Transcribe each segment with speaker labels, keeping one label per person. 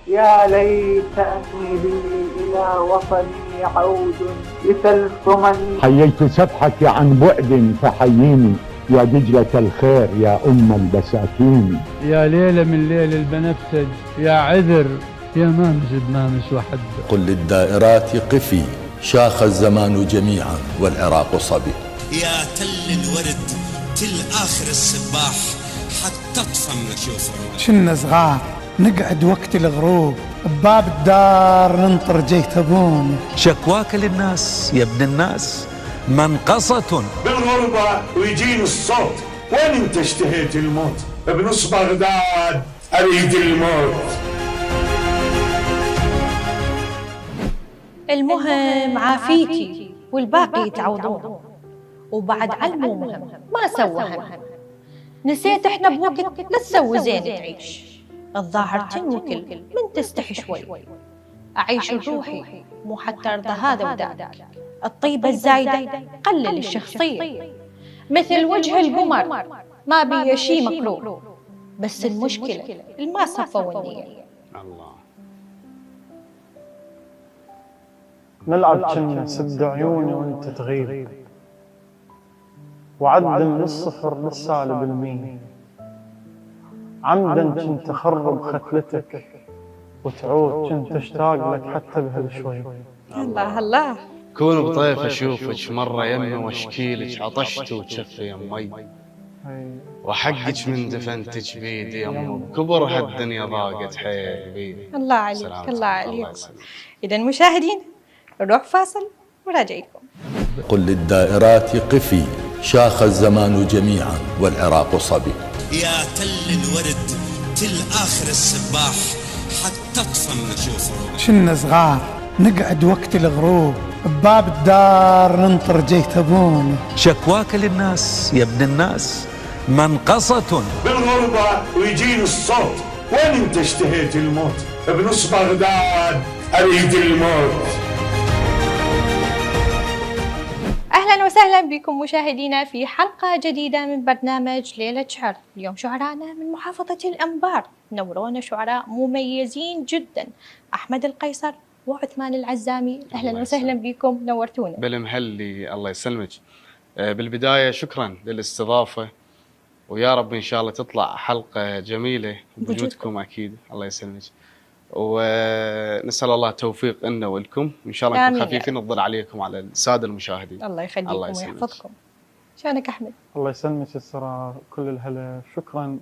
Speaker 1: يا ليت أميلي إلى وطني عود لتلثمني.
Speaker 2: حييت سفحك عن بعد فحييني يا دجلة الخير يا أم البساتين.
Speaker 3: يا ليلة من ليل البنفسج يا عذر يا مامس بمامس وحد.
Speaker 4: قل للدائرات قفي شاخ الزمان جميعا والعراق صبي.
Speaker 5: يا تل الورد تل آخر الصباح حتى تطفى نشوف الروح.
Speaker 6: شنا صغار نقعد وقت الغروب بباب الدار ننطر جيت أبونا.
Speaker 7: شكواك للناس يا ابن الناس منقصة
Speaker 8: بالغربة ويجيني الصوت وين انت اشتهيت الموت؟ بنص بغداد أريد الموت.
Speaker 9: المهم عافيتي والباقي يتعوضون، وبعد علمو مهم ما سوى هم. نسيت احنا بوقت لا تسوي زين تعيش، الظاهر تنوكل من تستحي شوي. أعيش روحي مو حتى أرضى هذا وذاك، الطيبة الزايدة قلل الشخصية، مثل وجه القمر ما بي شي مكروه، بس المشكلة الما صفوا النية.
Speaker 10: الله.
Speaker 11: نلعب كنا سد عيوني وانت تغيب، وعد من الصفر للسالب المية، عمدا كنت أخرب ختلتك وتعود كنت أشتاق لك حتى بهالشوي.
Speaker 9: الله الله.
Speaker 10: كون بطيف أشوفك مرة يمي واشكيلك عطشت وتشفي يمي، وحقك من دفنتك بيدي يمي، كبر هالدنيا ضاقت حيل بيدي.
Speaker 9: الله عليك الله عليك. إذا مشاهدين نروح فاصل وراجعيكم.
Speaker 4: قل للدائرات قفي شاخ الزمان جميعا والعراق صبي.
Speaker 5: يا تل الورد تل آخر الصباح حتى تطفى نشوف الروح.
Speaker 6: شنا صغار نقعد وقت الغروب بباب الدار ننطر جيت أبونا.
Speaker 7: شكواك للناس يا ابن الناس منقصة
Speaker 8: بالغربة ويجيني الصوت وين انت اشتهيت الموت؟ بنص بغداد أريد الموت.
Speaker 9: أهلا وسهلا بكم مشاهدينا في حلقة جديدة من برنامج ليلة شعر. اليوم شعرانا من محافظة الأنبار، نورونا شعراء مميزين جدا، أحمد القيصر وعثمان العزامي. أهلا وسهلا بكم، نورتونا
Speaker 10: بالمحلي. الله يسلمك. بالبداية شكرا للاستضافة، ويا رب إن شاء الله تطلع حلقة جميلة بوجودكم أكيد. الله يسلمك، ونسأل الله التوفيق لنا ولكم، وإن شاء الله نكون خفيفين الظل عليكم على السادة المشاهدين.
Speaker 9: الله يخليكم ويحفظكم. شلونك أحمد؟
Speaker 11: الله يسلمك السرار، كل الهلا. شكرا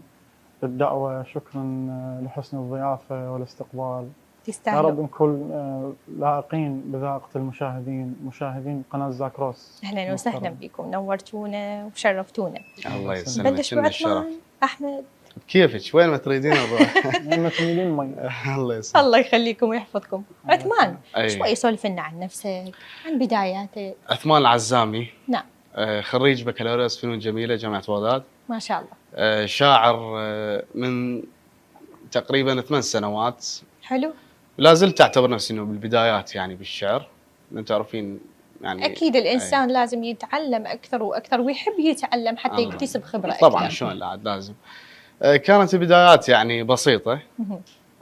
Speaker 11: للدعوة، شكرا لحسن الضيافة والاستقبال.
Speaker 9: تستاهلوا.
Speaker 11: يا رب نكون لائقين بذائقة المشاهدين، مشاهدين قناة زاكروس.
Speaker 9: أهلا وسهلا بكم، نورتونا وشرفتونا.
Speaker 10: الله يسلمك.
Speaker 9: بلش بعثمان. أحمد
Speaker 10: كيفك؟ وين ما تريدين نروح؟
Speaker 11: وين ما تميلين مي.
Speaker 10: الله يسلمك.
Speaker 9: الله يخليكم ويحفظكم. عثمان شوي سولف لنا عن نفسك، عن بداياتك.
Speaker 10: عثمان العزامي.
Speaker 9: نعم.
Speaker 10: خريج بكالوريوس فنون جميلة جامعة بغداد.
Speaker 9: ما شاء الله.
Speaker 10: شاعر من تقريبا 8 سنوات.
Speaker 9: حلو.
Speaker 10: لا زلت أعتبر نفسي إنه بالبدايات يعني بالشعر، أنتم تعرفين يعني.
Speaker 9: أكيد الإنسان لازم يتعلم أكثر وأكثر ويحب يتعلم حتى يكتسب خبرة
Speaker 10: طبعا
Speaker 9: أكثر.
Speaker 10: شلون لا لازم. كانت البدايات يعني بسيطة،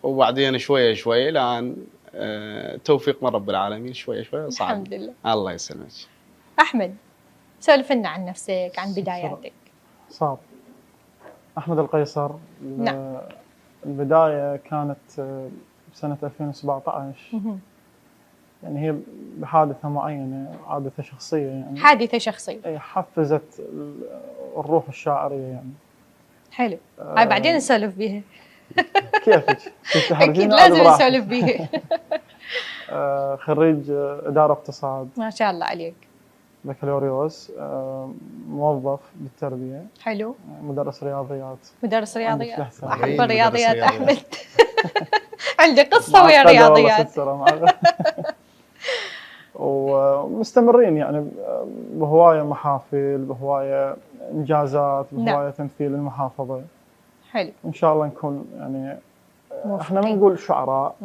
Speaker 10: وبعدين شوية شوية لأن توفيق من رب العالمين شوية شوية صعب.
Speaker 9: الحمد لله.
Speaker 10: الله يسلمك.
Speaker 9: أحمد سولف لنا عن نفسك، عن بداياتك.
Speaker 11: صعب. أحمد القيصر.
Speaker 9: نعم.
Speaker 11: البداية كانت سنة 2017. يعني هي بحادثة معينة، حادثة شخصية يعني.
Speaker 9: حادثة شخصية.
Speaker 11: أي حفزت الروح الشاعرية يعني.
Speaker 9: حلو. هاي بعدين نسولف بيها.
Speaker 11: كيفك؟
Speaker 9: أكيد لازم نسولف بيها.
Speaker 11: خريج إدارة اقتصاد.
Speaker 9: ما شاء الله عليك.
Speaker 11: بكالوريوس. موظف بالتربية.
Speaker 9: حلو.
Speaker 11: مدرس رياضيات.
Speaker 9: مدرس رياضيات. أحب
Speaker 10: الرياضيات
Speaker 9: الرياضيات أحمد. عندي قصة ويا الرياضيات. ومستمرين يعني بهواية محافل، بهواية إنجازات، بهواية تمثيل المحافظة. حلو.
Speaker 11: إن شاء الله نكون يعني إحنا ما نقول شعراء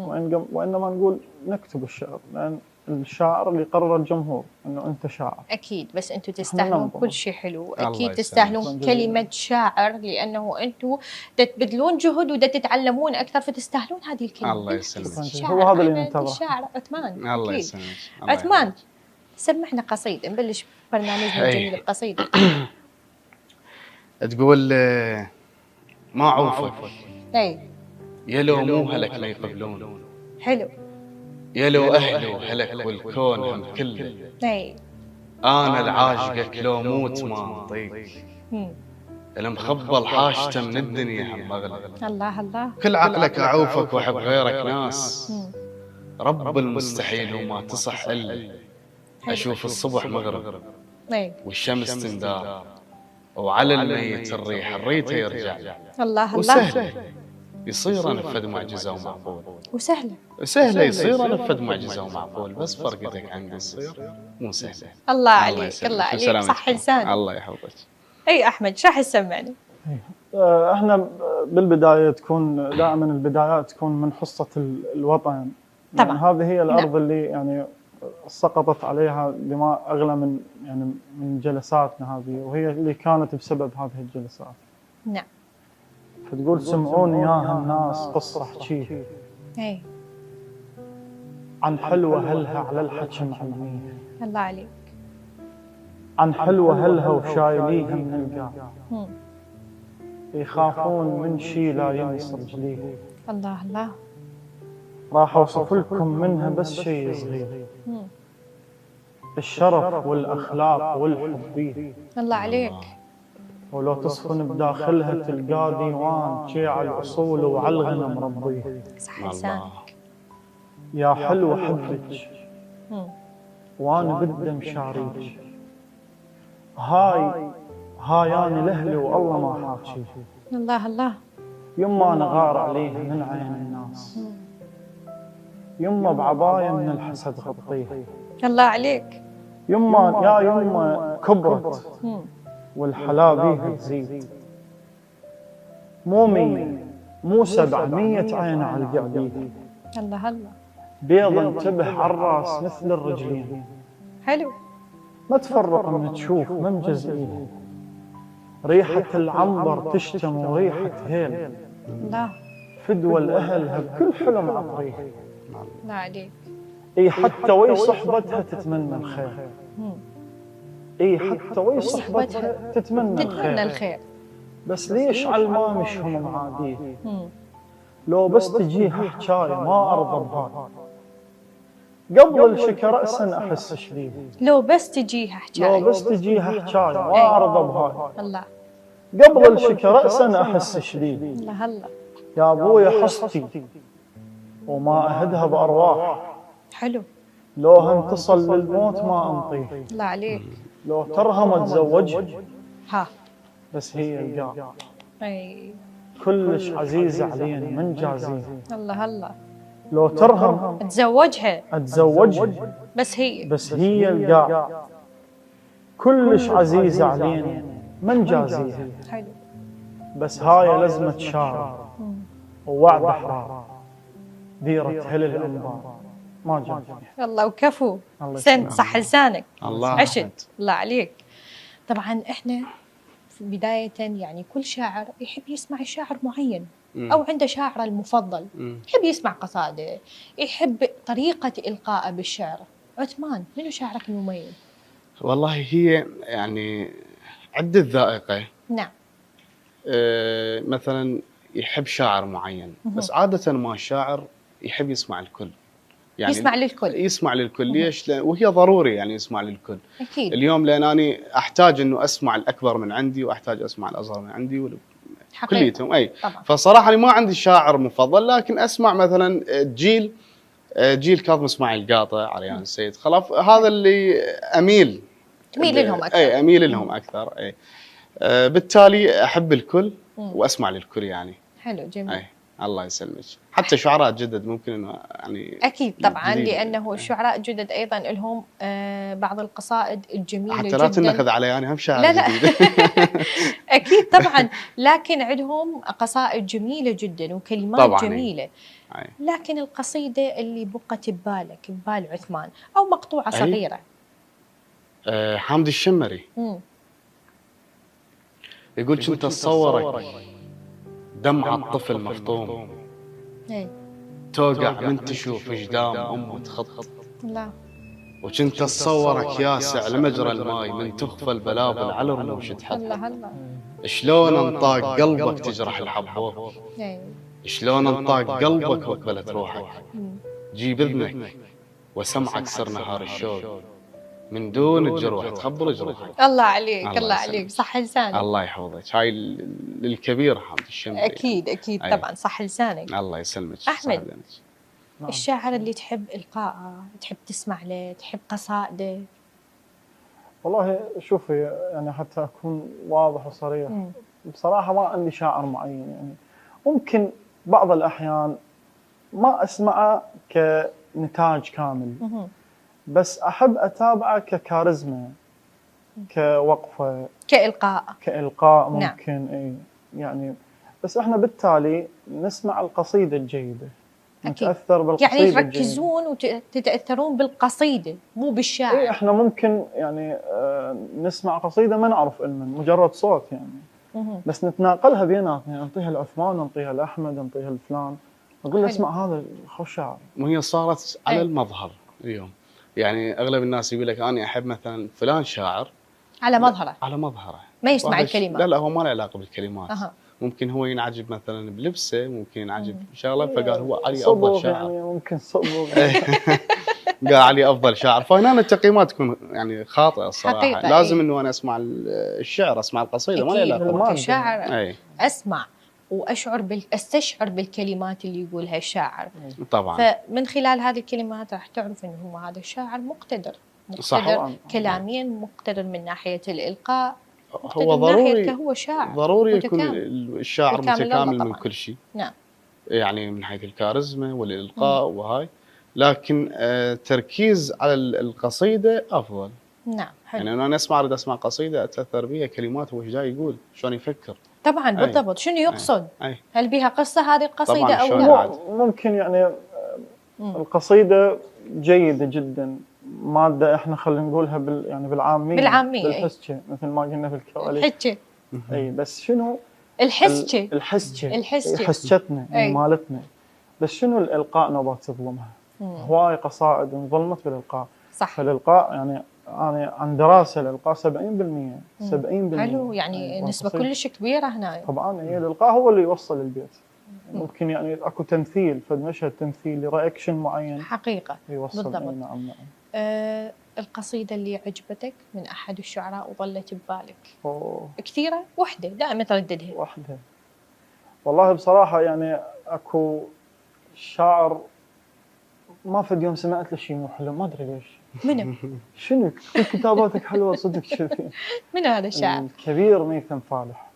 Speaker 11: وإنما نقول نكتب الشعر، لأن الشاعر اللي يقرر الجمهور انه انت شاعر.
Speaker 9: اكيد، بس انتم تستاهلون
Speaker 11: ننظر.
Speaker 9: كل شيء حلو، اكيد
Speaker 10: يسلمك.
Speaker 9: تستاهلون كلمه شاعر، لانه انتم تبذلون جهد وتتعلمون اكثر، فتستاهلون هذه الكلمه.
Speaker 10: الله يسلمك.
Speaker 9: شاعر
Speaker 11: هو هذا اللي
Speaker 9: أحمد،
Speaker 11: ننتظره.
Speaker 9: الشاعر عثمان.
Speaker 10: الله
Speaker 9: أكيد.
Speaker 10: يسلمك. الله
Speaker 9: عثمان
Speaker 10: يحفظك.
Speaker 9: سمعنا قصيده، نبلش برنامجنا الجميل بقصيده.
Speaker 10: تقول ما عوفك
Speaker 9: اي
Speaker 10: يا لو مو هلك ما يقبلون،
Speaker 9: حلو.
Speaker 10: يا لو اهله هلك والكون هم كله،
Speaker 9: اي
Speaker 10: انا العاشقك لو موت ما انطيك، المخبل حاشته من الدنيا هم اغلى،
Speaker 9: الله الله.
Speaker 10: كل عقلك اعوفك واحب غيرك ناس، رب المستحيل وما تصح الا اشوف الصبح مغرب
Speaker 9: اي
Speaker 10: والشمس تندار، وعلى الميت الريح الريته يرجع،
Speaker 9: الله الله.
Speaker 10: وسهل يصير انفذ معجزه ومعقول،
Speaker 9: وسهله
Speaker 10: سهله يصير انفذ معجزه ومعقول، بس فرقتك عندي تصير مو سهله.
Speaker 9: الله عليك، الله عليك، صح لسانك.
Speaker 10: الله يحفظك.
Speaker 9: اي احمد شو راح تسمعني؟
Speaker 11: احنا بالبدايه تكون دائما البدايات تكون من حصه الوطن.
Speaker 9: طبعا.
Speaker 11: يعني هذه هي الارض اللي يعني سقطت عليها دماء اغلى من يعني من جلساتنا هذه، وهي اللي كانت بسبب هذه الجلسات.
Speaker 9: نعم.
Speaker 11: فتقول سمعوني يا الناس قصه احكيها،
Speaker 9: اي
Speaker 11: عن حلوه هلها على الحكي معلميها،
Speaker 9: الله عليك.
Speaker 11: عن حلوه هلها وشايليها من القاع، يخافون من شي لا يمس رجليها،
Speaker 9: الله الله.
Speaker 11: راح اوصف لكم منها بس شيء صغير، الشرف والاخلاق والحب بيه،
Speaker 9: الله عليك.
Speaker 11: ولو تصفن بداخلها تلقى ديوان شي على الاصول وعلى الغنم ربيه.
Speaker 9: صح لسانك.
Speaker 11: يا حلوه حبك وانا بدي مشاريك، هاي انا لاهلي والله ما حاكيك،
Speaker 9: الله الله.
Speaker 11: يما انا غار عليها من عين الناس، يما بعبايه من الحسد غطيها،
Speaker 9: الله عليك.
Speaker 11: يما كبرت والحلا بيها تزيد، مو 700 عين على القعديه،
Speaker 9: الله الله.
Speaker 11: بيض انتبه على الراس مثل الرجلين،
Speaker 9: حلو.
Speaker 11: ما تفرق من تشوف ما مجزئيه، ريحة العنبر تشتم وريحة هيل،
Speaker 9: الله.
Speaker 11: فدوى الأهلها بكل حلم عطريها،
Speaker 9: الله عليك.
Speaker 11: اي حتى وي صحبتها تتمنى الخير، اي حتى وي صحبتها تتمنى الخير، بس ليش على المامش هم معاديه، لو بس تجيها حكايه ما ارضى بهاي، قبل الشكا رأسا احس شديد،
Speaker 9: لو بس تجيها حكايه،
Speaker 11: لو بس تجيها حكايه ما ارضى بهاي،
Speaker 9: الله.
Speaker 11: قبل الشكا رأسا احس شديد،
Speaker 9: الله الله.
Speaker 11: يا ابويا حصتي وما اهدها بارواح،
Speaker 9: حلو.
Speaker 11: لو هم تصل للموت ما انطيه،
Speaker 9: الله عليك.
Speaker 11: لو ترهم اتزوجها
Speaker 9: ها
Speaker 11: بس هي القاع،
Speaker 9: اي
Speaker 11: كلش عزيزه علينا من جازيها،
Speaker 9: الله الله.
Speaker 11: لو ترهم
Speaker 9: اتزوجها بس هي
Speaker 11: القاع، كلش عزيزه علينا من جازيها،
Speaker 9: حلو.
Speaker 11: بس هاي لزمه شارع ووعد احرار، ديره هل الانبار ما جاب.
Speaker 9: الله وكفو. سن صح لسانك.
Speaker 10: الله
Speaker 9: عشد. الله عليك. طبعا احنا في بداية يعني كل شاعر يحب يسمع شاعر معين او عنده شاعره المفضل، يحب يسمع قصائده، يحب طريقة إلقائه بالشعر. عثمان منو شاعرك المميز؟
Speaker 10: والله هي يعني عدة ذائقة.
Speaker 9: نعم.
Speaker 10: مثلا يحب شاعر معين، بس عادة ما الشاعر يحب يسمع الكل،
Speaker 9: يعني يسمع للكل.
Speaker 10: ليش؟ وهي ضروري يعني يسمع للكل.
Speaker 9: أكيد.
Speaker 10: اليوم لأن أنا أحتاج إنه أسمع الأكبر من عندي وأحتاج أسمع الأصغر من عندي كليتهم. أي
Speaker 9: طبعا.
Speaker 10: فصراحة أنا ما عندي شاعر مفضل، لكن أسمع مثلا جيل كاظم اسماعيل القاطع، عريان السيد خلف، هذا اللي أميل
Speaker 9: لهم أكثر.
Speaker 10: أي أميل لهم أكثر. أي بالتالي أحب الكل وأسمع للكل يعني.
Speaker 9: حلو جميل.
Speaker 10: الله يسلمك. حتى شعراء جدد ممكن انه يعني
Speaker 9: اكيد طبعا
Speaker 10: جديد.
Speaker 9: لانه الشعراء الجدد ايضا لهم بعض القصائد الجميله
Speaker 10: حتى
Speaker 9: جدا.
Speaker 10: لا تنخذ علي انا هم شاعر
Speaker 9: لا
Speaker 10: جديد.
Speaker 9: اكيد طبعا، لكن عندهم قصائد جميله جدا وكلمات
Speaker 10: طبعاً.
Speaker 9: جميله. لكن القصيده اللي بقت ببالك ببال عثمان او مقطوعه صغيره.
Speaker 10: حامد الشمري يقول كنت اتصورك دمعة الطفل مفطوم توقع من تشوف جدام امه تخط.
Speaker 9: لا.
Speaker 10: وكنت اتصورك ياسع لمجرى الماي من تخفى البلابل على رموش تحط.
Speaker 9: الله الله.
Speaker 10: شلون انطاق قلبك تجرح الحبوب، شلون انطاق قلبك وقبلت روحك. جيب اذنك وسمعك سر نهار الشوق من دون الجروح تخبر جروحك.
Speaker 9: الله عليك الله عليك، صح لسانك.
Speaker 10: الله يحفظك. هاي للكبير حامد الشمري.
Speaker 9: اكيد اكيد طبعا صح لسانك.
Speaker 10: الله يسلمك.
Speaker 9: احمد، الشاعر اللي تحب القائه، تحب تسمع له، تحب قصائده؟
Speaker 11: والله شوفي يعني حتى اكون واضح وصريح، بصراحه ما عندي شاعر معين. يعني ممكن بعض الاحيان ما اسمعه كنتاج كامل، بس احب اتابعه ككاريزما، كوقفه، كإلقاء ممكن. نعم. اي يعني بس احنا بالتالي نسمع القصيده الجيده، نتاثر بالقصيده
Speaker 9: يعني تركزون وتتاثرون بالقصيده مو بالشاعر.
Speaker 11: اي احنا ممكن يعني نسمع قصيده ما نعرف علما، مجرد صوت يعني، بس نتناقلها بيناتنا، يعني نعطيها لعثمان، نعطيها لاحمد، نعطيها لفلان، نقول له اسمع هذا خوش شاعر.
Speaker 10: وهي صارت على المظهر اليوم. يعني اغلب الناس يقول لك انا احب مثلا فلان شاعر
Speaker 9: على مظهره،
Speaker 10: على مظهره
Speaker 9: ما يسمع الكلمات.
Speaker 10: لا هو ما له علاقه بالكلمات. ممكن هو ينعجب مثلا بلبسه، ممكن ينعجب شغله، فقال هو علي افضل شاعر.
Speaker 11: يعني ممكن صبغ.
Speaker 10: قال علي افضل شاعر. فهنا التقييمات تكون يعني خاطئه الصراحه.
Speaker 9: حقيقة.
Speaker 10: لازم انه انا اسمع الشعر، اسمع القصيده، ما له علاقه.
Speaker 9: كشاعر اسمع واشعر استشعر بالكلمات اللي يقولها الشاعر
Speaker 10: طبعا.
Speaker 9: فمن خلال هذه الكلمات راح تعرف انه هو هذا الشاعر مقتدر كلاميا، مقتدر من ناحيه الالقاء،
Speaker 10: هو ضروري
Speaker 9: هو شاعر
Speaker 10: ضروري يكون الشاعر متكامل من كل شيء.
Speaker 9: نعم.
Speaker 10: يعني من حيث الكاريزما والالقاء وهاي، لكن تركيز على القصيده افضل.
Speaker 9: نعم حلو.
Speaker 10: يعني انا اريد اسمع قصيده اتاثر بها، كلمات هو ايش جاي يقول، شلون يفكر.
Speaker 9: طبعا بالضبط. شنو يقصد؟ هل بها قصه هذه القصيده او
Speaker 11: لا؟ ممكن يعني القصيده جيده جدا، ماده احنا خلينا نقولها يعني بالعاميه بالحسكه، مثل ما قلنا بالكواليس
Speaker 9: الحسكه.
Speaker 11: اي بس شنو
Speaker 9: الحسكه
Speaker 11: حسكتنا مالتنا. بس شنو الالقاء نوبات تظلمها. هواي قصائد انظلمت بالالقاء.
Speaker 9: صح.
Speaker 11: فالالقاء يعني انا عن دراسه الالقاء 70%. 70%
Speaker 9: حلو، يعني نسبه كلش كبيره هنا.
Speaker 11: طبعا هي الالقاء هو اللي يوصل البيت. ممكن يعني اكو تمثيل، فد مشهد تمثيلي، رياكشن معين
Speaker 9: حقيقه
Speaker 11: يوصل.
Speaker 9: بالضبط.
Speaker 11: نعم.
Speaker 9: القصيده اللي عجبتك من احد الشعراء وظلت ببالك؟ كثيره؟ وحده دائما ترددها؟
Speaker 11: وحده. والله بصراحه يعني اكو شاعر ما فد يوم سمعت له شيء مو حلو، ما ادري ليش.
Speaker 9: منو؟
Speaker 11: شنو؟ كل كتاباتك حلوه صدق كذي.
Speaker 9: منو هذا الشاعر؟
Speaker 11: الكبير ميثم فالح.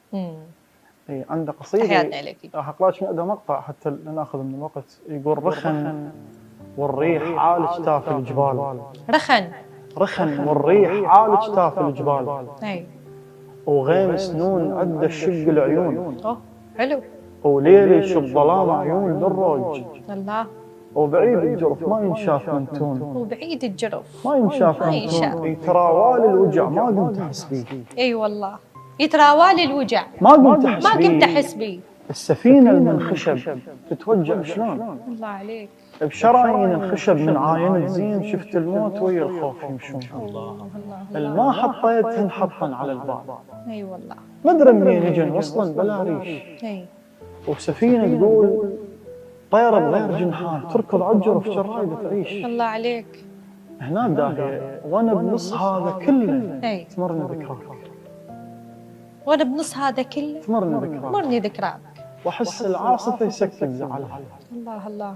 Speaker 11: اي عنده قصيده
Speaker 9: تحياتنا لك.
Speaker 11: راح اقرا لك منها مقطع حتى ناخذ من الوقت. يقول رخن والريح عال اجتاف الجبال. رخن والريح عال اجتاف الجبال.
Speaker 9: اي.
Speaker 11: وغيم سنون عد الشق العيون.
Speaker 9: حلو.
Speaker 11: وليلي شو الظلام عيون للروج.
Speaker 9: الله.
Speaker 11: وبعيد الجرف ما ينشاف من تون.
Speaker 9: وبعيد الجرف
Speaker 11: ما ينشاف من تون. يتراوال الوجع ما قمت احس بيه.
Speaker 9: اي والله يتراوال الوجع
Speaker 11: ما قمت
Speaker 9: احس بيه.
Speaker 11: السفينه من خشب تتوجع شلون؟
Speaker 9: الله عليك.
Speaker 11: بشرايين الخشب من عاين زين شفت الموت ويا الخوف يمشون.
Speaker 9: الله
Speaker 11: الماء حطيتهن حطا على الباب.
Speaker 9: اي والله.
Speaker 11: ما ادري منين اجن وصلا بلا ريش.
Speaker 9: اي.
Speaker 11: وسفينه تقول طيره بغير جنحان تركض على الجرف شرايده تعيش.
Speaker 9: الله عليك.
Speaker 11: هنا داهيه وانا بنص هذا كله تمرني ذكراك.
Speaker 9: وانا بنص هذا كله تمرني ذكراك.
Speaker 11: واحس العاصفه يسكت زعلها.
Speaker 9: الله الله.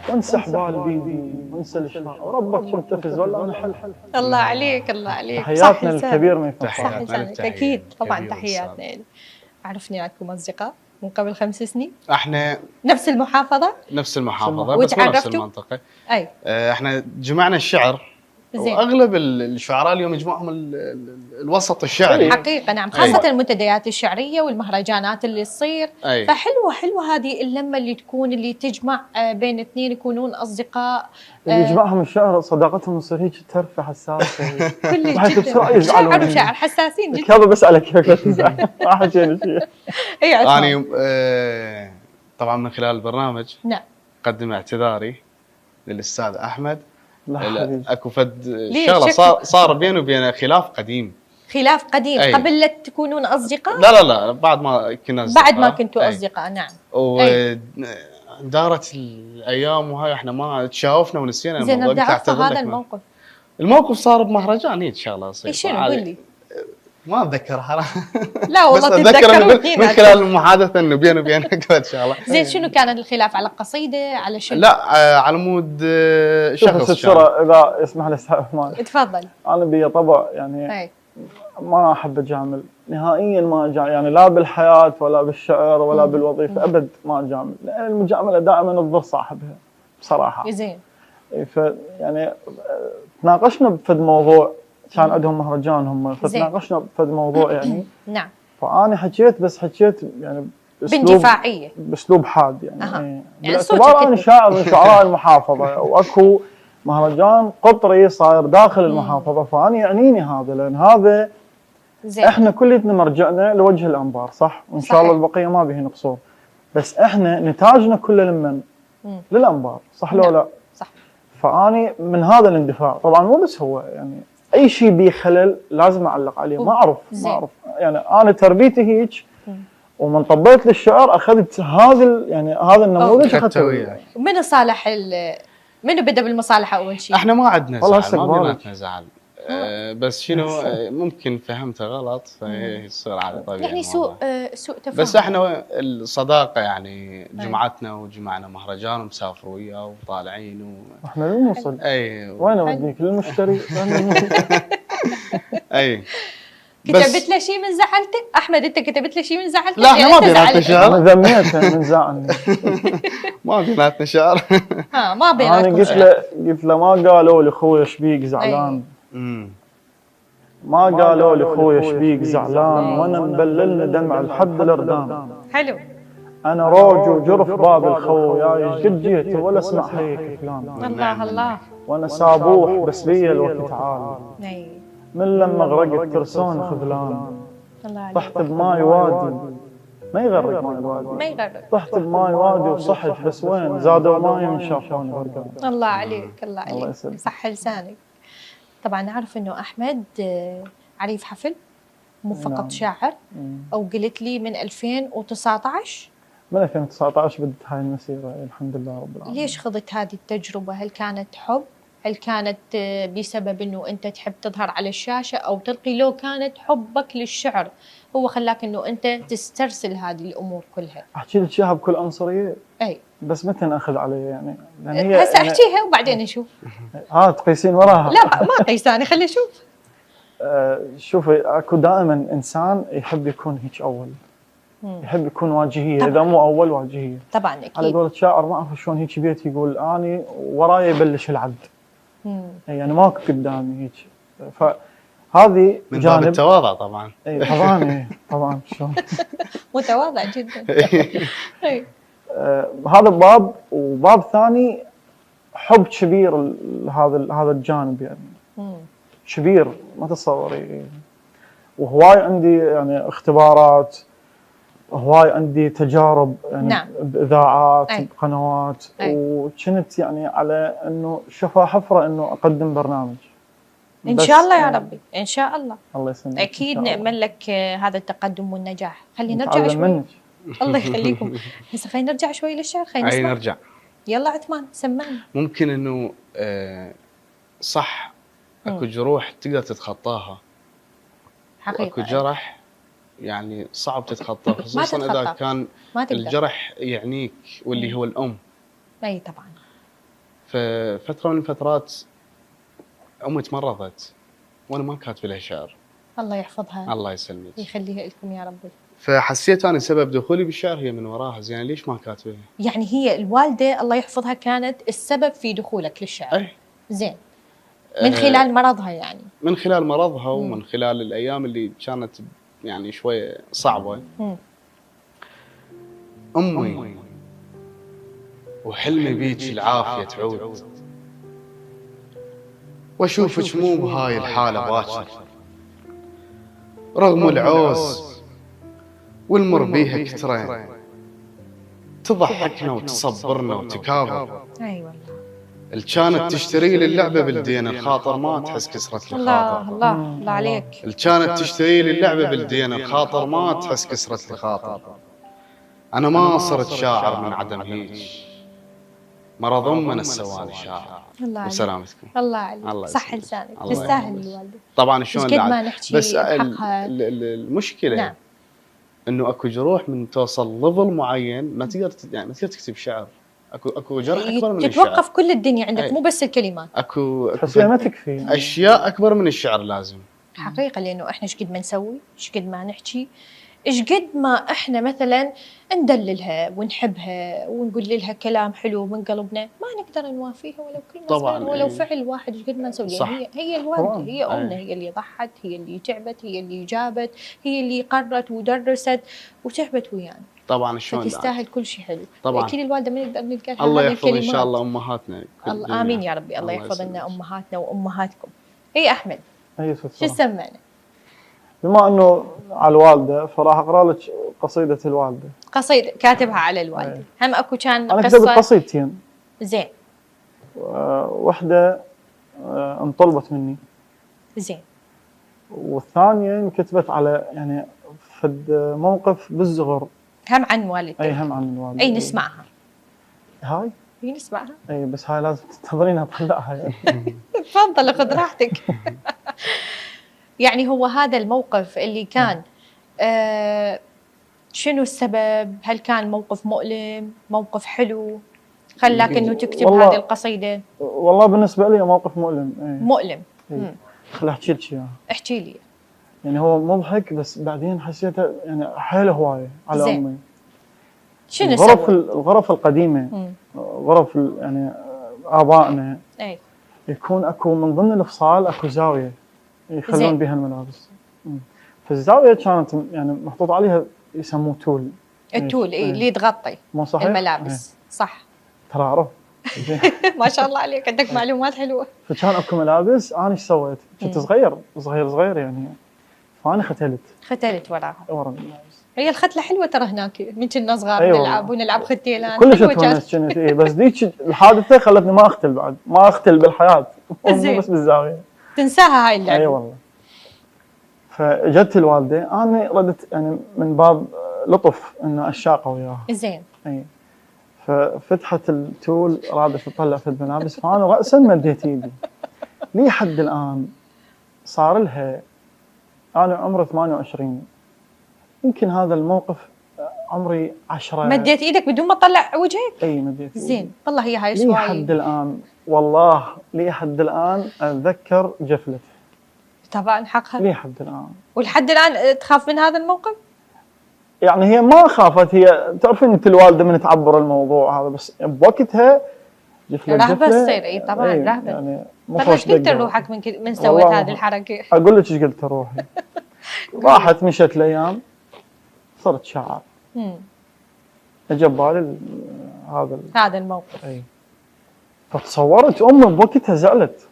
Speaker 11: وانسى حبال بيدي وانسى الاشواق وربك منتفز ولا انا حل.
Speaker 9: الله عليك الله عليك.
Speaker 11: تحياتنا الكبير ما يفهم.
Speaker 9: صح لسانك. اكيد طبعا تحياتنا. عرفني عنكم اصدقاء من قبل 5 سنين؟
Speaker 10: احنا
Speaker 9: نفس المحافظة؟
Speaker 10: نفس المحافظة بس مو نفس المنطقة.
Speaker 9: اي
Speaker 10: احنا جمعنا الشعر،
Speaker 9: زين.
Speaker 10: واغلب الشعراء اليوم يجمعهم الوسط الشعري.
Speaker 9: حقيقة نعم، خاصة المنتديات الشعرية والمهرجانات اللي تصير. فحلوة هذه اللمة اللي تكون، اللي تجمع بين اثنين يكونون أصدقاء.
Speaker 11: اللي يجمعهم الشعر صداقتهم تصير هيك ترفع حساسة.
Speaker 9: كل جدا شاعر وشاعر حساسين جدا.
Speaker 11: كذا بس على كيفك لا تزعل. ما حكينا شيء.
Speaker 10: يعني طبعا من خلال البرنامج
Speaker 9: نعم
Speaker 10: أقدم اعتذاري للأستاذ أحمد.
Speaker 11: لا
Speaker 10: اكو شغله صار بينه وبين خلاف قديم.
Speaker 9: خلاف قديم قبل لا تكونون اصدقاء؟
Speaker 10: لا بعد ما كنا اصدقاء.
Speaker 9: بعد ما كنتوا اصدقاء نعم.
Speaker 10: ودارت الايام وهاي احنا ما تشاوفنا ونسينا.
Speaker 9: زين نرجع هذا
Speaker 10: الموقف صار بمهرجان هيك شغله صير.
Speaker 9: شنو قول لي؟
Speaker 10: ما اتذكر حرام.
Speaker 9: لا والله
Speaker 10: تتذكر من خلال المحادثه انه بيني وبينك ان شاء الله.
Speaker 9: زين شنو كان الخلاف، على قصيده على شنو؟
Speaker 10: لا على مود شخص.
Speaker 11: السرة اذا يسمح لي استاذ عثمان.
Speaker 9: تفضل.
Speaker 11: انا بي طبع يعني ما احب اجامل نهائيا، ما يعني لا بالحياه ولا بالشعر ولا بالوظيفه ابد ما اجامل، لان المجامله دائما تضر صاحبها بصراحه.
Speaker 9: زين.
Speaker 11: يعني تناقشنا بفد موضوع كان عندهم مهرجان هم، فتناقشنا بفد موضوع يعني.
Speaker 9: نعم.
Speaker 11: فأنا حكيت بس حكيت يعني
Speaker 9: باندفاعية،
Speaker 11: باسلوب حاد يعني.
Speaker 9: يعني
Speaker 11: باعتبار انا شاعر من شعراء المحافظة واكو مهرجان قطري صاير داخل المحافظة، فأنا يعنيني هذا، لأن هذا زين. احنا كلنا مرجعنا لوجه الأنبار صح؟ وإن شاء الله البقية ما به قصور، بس احنا نتاجنا كله لمن للأنبار صح لو لا؟
Speaker 9: صح.
Speaker 11: فأني من هذا الاندفاع طبعا مو بس هو يعني اي شيء بيه خلل لازم اعلق عليه. ما اعرف يعني انا تربيتي هيك، ومن طبيت للشعر اخذت هذا يعني هذا النموذج اخذته وياي.
Speaker 9: منو صالح منو بدا بالمصالحه اول شيء؟
Speaker 10: احنا ما عندنا زعل، ما بيناتنا زعل. بس شنو ممكن فهمته غلط فيصير عادي طبيعي
Speaker 9: يعني سوء تفاهم.
Speaker 10: بس احنا الصداقه يعني جمعتنا وجمعنا مهرجان ومسافر وياه وطالعين
Speaker 11: احنا لين نوصل. وين اوديك للمشتري؟
Speaker 9: كتبت له شيء من زعلته؟ احمد انت كتبت له شيء من زعلته؟
Speaker 10: لا احنا ما بيناتنا شعر.
Speaker 11: انا ذميته من زعلني.
Speaker 10: ما بيناتنا شعر.
Speaker 9: ما بيناتنا.
Speaker 11: انا قلت له ما قالوا لي اخوي ايش بيك زعلان. ما قالوا لي اخوي ايش بيك زعلان، وانا مبللني دمع لحد الاردان.
Speaker 9: حلو.
Speaker 11: انا روج وجرف باب الخويا قد جيت ولا اسمع هيك كلام.
Speaker 9: الله الله.
Speaker 11: وانا سابوح بس بيا الوقت عال. من لما غرقت ترسون خذلان. طحت بماي وادي ما يغرق ماي الوادي.
Speaker 9: ما يغرق.
Speaker 11: طحت بماي وادي وصحت بس وين زادوا ماي من شافوني غرقان.
Speaker 9: الله عليك الله عليك. صح لسانك. طبعا نعرف انه احمد عريف حفل مو فقط شاعر، او قلت لي من 2019.
Speaker 11: من 2019 بدت هاي المسيره الحمد لله رب العالمين.
Speaker 9: ليش خضت هذه التجربه؟ هل كانت حب؟ هل كانت بسبب انه انت تحب تظهر على الشاشه او تلقي؟ لو كانت حبك للشعر هو خلاك انه انت تسترسل هذه الامور كلها؟
Speaker 11: احكي لك اياها بكل عنصريه.
Speaker 9: اي
Speaker 11: بس متى ناخذ عليه يعني؟
Speaker 9: هسه احكيها وبعدين نشوف.
Speaker 11: تقيسين وراها؟
Speaker 9: لا ما قيساني، خلي اشوف.
Speaker 11: شوفي اكو دائما انسان يحب يكون هيك اول. يحب يكون واجهيه طبعًا. اذا مو اول واجهيه
Speaker 9: طبعا اكيد.
Speaker 11: على قولة شاعر ما اعرف شلون هيك بيت يقول اني وراي يبلش العد. يعني ماكو قدامي هيك. فهذه
Speaker 10: من باب التواضع طبعا.
Speaker 11: اي طبعا طبعا شلون
Speaker 9: متواضع جدا.
Speaker 11: هذا باب، وباب ثاني حب كبير هذا الجانب يعني. كبير ما تتصوري. وهواي عندي يعني اختبارات، هواي عندي تجارب يعني. نعم. باذاعات بقنوات. وكنت يعني على انه شفا حفره انه اقدم برنامج.
Speaker 9: ان شاء الله يا ربي ان شاء الله.
Speaker 11: الله يسلمك.
Speaker 9: اكيد نأمل لك هذا التقدم والنجاح. خلينا نرجع شوي. الله يخليكم. هسه خلينا نرجع شوي للشعر. خلينا نسمع.
Speaker 10: نرجع.
Speaker 9: يلا عثمان سمعنا.
Speaker 10: ممكن انه صح اكو جروح تقدر تتخطاها
Speaker 9: حقيقة.
Speaker 10: اكو جرح يعني صعب تتخطاه، خصوصا اذا كان الجرح يعنيك واللي هو الام.
Speaker 9: اي طبعا.
Speaker 10: ففتره من الفترات امي تمرضت وانا ما كاتب لها شعر.
Speaker 9: الله يحفظها.
Speaker 10: الله يسلمك.
Speaker 9: يخليها لكم يا ربي.
Speaker 10: فحسيت أنا سبب دخولي بالشعر هي من وراها. زين ليش ما كاتبها؟
Speaker 9: يعني هي الوالدة الله يحفظها كانت السبب في دخولك للشعر.
Speaker 10: أي.
Speaker 9: زين. من خلال مرضها يعني؟
Speaker 10: من خلال مرضها ومن خلال الأيام اللي كانت يعني شوية صعبة. أمي وحلمي بيك العافية تعود، واشوفك مو بهاي الحالة باكر، رغم العوز والمر بيها كترين، تضحكنا وتصبرنا وتكابر.
Speaker 9: اي والله.
Speaker 10: اللي كانت تشتري لي اللعبة بالدين الخاطر ما تحس كسرة الخاطر.
Speaker 9: الله الله عليك.
Speaker 10: اللي كانت تشتري لي اللعبة بالدين الخاطر ما تحس كسرة الخاطر. أنا ما صرت شاعر من عدم هيك، مرض أمنا السواني شاعر.
Speaker 9: الله عليك.
Speaker 10: وسلامتكم.
Speaker 9: الله عليك. صح لسانك. تستاهل الوالدة.
Speaker 10: طبعا شلون
Speaker 9: قد ما نحكي
Speaker 10: بس
Speaker 9: حقها.
Speaker 10: المشكلة
Speaker 9: نعم.
Speaker 10: إنه أكو جروح من توصل ليفل معين ما تقدر يعني ما تقدر تكتب شعر. أكو جرح أكبر من الشعر.
Speaker 9: تتوقف كل الدنيا عندك مو بس الكلمات.
Speaker 10: أكو
Speaker 11: ما تكفي
Speaker 10: أشياء أكبر من الشعر لازم.
Speaker 9: حقيقة لأنه إحنا إيش قد ما نسوي، إيش قد ما نحكي، إيش قد ما إحنا مثلاً ندللها ونحبها ونقول لها كلام حلو من قلبنا، ما نقدر نوافيها ولو كلمة صغيرة ولو فعل واحد. إيش قد ما نسوي، هي الوالدة، هي أمنا، هي اللي ضحت، هي اللي تعبت، هي اللي جابت، هي اللي قرت ودرست وتعبت ويانا.
Speaker 10: طبعا شلون
Speaker 9: تستاهل كل شيء حلو.
Speaker 10: طبعا
Speaker 9: أكيد الوالدة ما نقدر نلقى
Speaker 10: الله يحفظ إن شاء الله أمهاتنا.
Speaker 9: الله آمين يا ربي. الله يحفظ لنا أمهاتنا وأمهاتكم. هي أحمد شو سمعنا؟
Speaker 11: بما انه على الوالده فراح اقرا لك قصيده الوالده.
Speaker 9: قصيده كاتبها على الوالده. هم اكو كان
Speaker 11: انا
Speaker 9: قصه.
Speaker 11: كتبت قصيدتين.
Speaker 9: زين.
Speaker 11: وحده انطلبت مني.
Speaker 9: زين.
Speaker 11: والثانيه انكتبت على يعني فد موقف بالصغر.
Speaker 9: هم عن والدتك.
Speaker 11: اي هم عن الوالده.
Speaker 9: اي نسمعها.
Speaker 11: هاي؟
Speaker 9: اي نسمعها.
Speaker 11: اي بس هاي لازم تنتظرين اطلعها يعني.
Speaker 9: تفضل خذ راحتك. يعني هو هذا الموقف اللي كان شنو السبب؟ هل كان موقف مؤلم؟ موقف حلو؟ خلاك انه تكتب هذه القصيده؟
Speaker 11: والله بالنسبه لي موقف مؤلم.
Speaker 9: مؤلم.
Speaker 11: خليني احكي لك اياه.
Speaker 9: احكي لي.
Speaker 11: يعني هو مضحك بس بعدين حسيته يعني حيل هوايه على امي.
Speaker 9: شنو سوى؟
Speaker 11: الغرف القديمه غرف يعني ابائنا
Speaker 9: اي
Speaker 11: يكون اكو من ضمن الافصال اكو زاويه يخلون بها الملابس. فالزاويه كانت يعني محطوط عليها يسموه تول.
Speaker 9: التول اي اللي تغطي
Speaker 11: مو صحيح؟
Speaker 9: الملابس. صح.
Speaker 11: ترى اعرف.
Speaker 9: ما شاء الله عليك عندك معلومات حلوه.
Speaker 11: فكان اكو ملابس انا ايش سويت؟ كنت صغير يعني فانا ختلت
Speaker 9: وراها.
Speaker 11: ورا الملابس.
Speaker 9: هي الختله حلوه ترى هناك من كنا صغار نلعب ونلعب ختيلان
Speaker 11: كلش اتونس كنت. بس ذيك الحادثه خلتني ما اختل بعد ما اختل بالحياه مو بس بالزاويه.
Speaker 9: تنساها هاي اللعبه.
Speaker 11: اي والله. فاجت الوالده انا ردت يعني من باب لطف انه اشاقه وياها.
Speaker 9: زين.
Speaker 11: اي ففتحت التول رادت تطلع في الملابس فانا راسا مديت ايدي. لي حد الان صار لها انا عمري 28 يمكن هذا الموقف عمري 10.
Speaker 9: مديت ايدك بدون ما تطلع وجهك؟
Speaker 11: اي مديت ايدي.
Speaker 9: زين والله هي هاي
Speaker 11: لي حد الان والله لي حد الان اتذكر جفلته.
Speaker 9: طبعا حقها.
Speaker 11: لي حد الان.
Speaker 9: ولحد الان تخاف من هذا الموقف؟
Speaker 11: يعني هي ما خافت. هي تعرفين انت الوالده من تعبر الموضوع هذا بس بوقتها
Speaker 9: رهبه تصير. اي طبعا رهبه.
Speaker 11: يعني
Speaker 9: طيب ايش قلت لروحك من سويت هذه الحركه؟
Speaker 11: اقول لك ايش قلت لروحي. راحت مشت الايام صرت شاعر. اجى ببالي
Speaker 9: هذا الموقف.
Speaker 11: اي فتصورت امي بوقتها زعلت.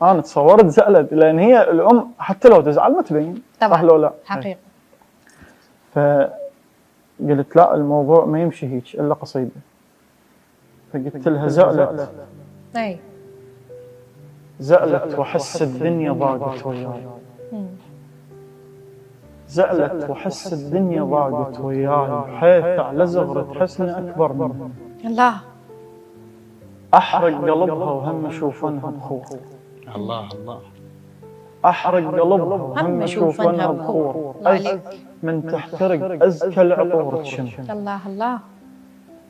Speaker 11: انا تصورت زعلت لان هي الام حتى لو تزعل ما تبين.
Speaker 9: طبعا.
Speaker 11: صح لو لا؟
Speaker 9: حقيقه.
Speaker 11: فقلت لا الموضوع ما يمشي هيك الا قصيده. فقلت لها زعلت.
Speaker 9: اي
Speaker 11: زعلت واحس الدنيا ضاقت وياي. زعلت واحس الدنيا ضاقت وياي حيث على زغرة حسن اكبر منها.
Speaker 9: الله.
Speaker 11: احرق قلبها وهم اشوفنها بخور.
Speaker 10: الله الله.
Speaker 11: احرق قلبها وهم اشوفنها بخور. من تحترق ازكى العطور تشم.
Speaker 9: الله الله.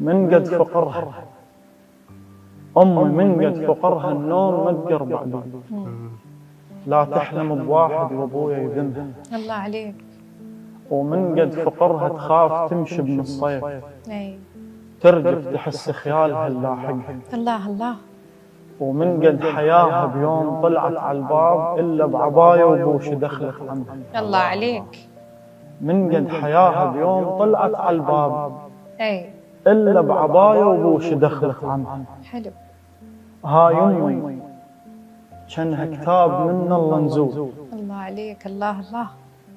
Speaker 11: من قد فقرها امي من قد فقرها النوم ما تقرب عدو. لا تحلم بواحد وابويا يذمها.
Speaker 9: الله عليك.
Speaker 11: ومن قد فقرها تخاف تمشي بالصيف،
Speaker 9: اي
Speaker 11: ترجف تحس خيالها اللاحقها.
Speaker 9: الله الله.
Speaker 11: ومن قد حياها بيوم طلعت على الباب إلا بعباية وبوش دخلت عنها.
Speaker 9: الله عليك.
Speaker 11: من قد حياها بيوم طلعت على الباب
Speaker 9: اي
Speaker 11: إلا بعباية وبوش دخلت عنها.
Speaker 9: حلو.
Speaker 11: ها يمي كانها كتاب من الله نزول.
Speaker 9: الله عليك. الله الله.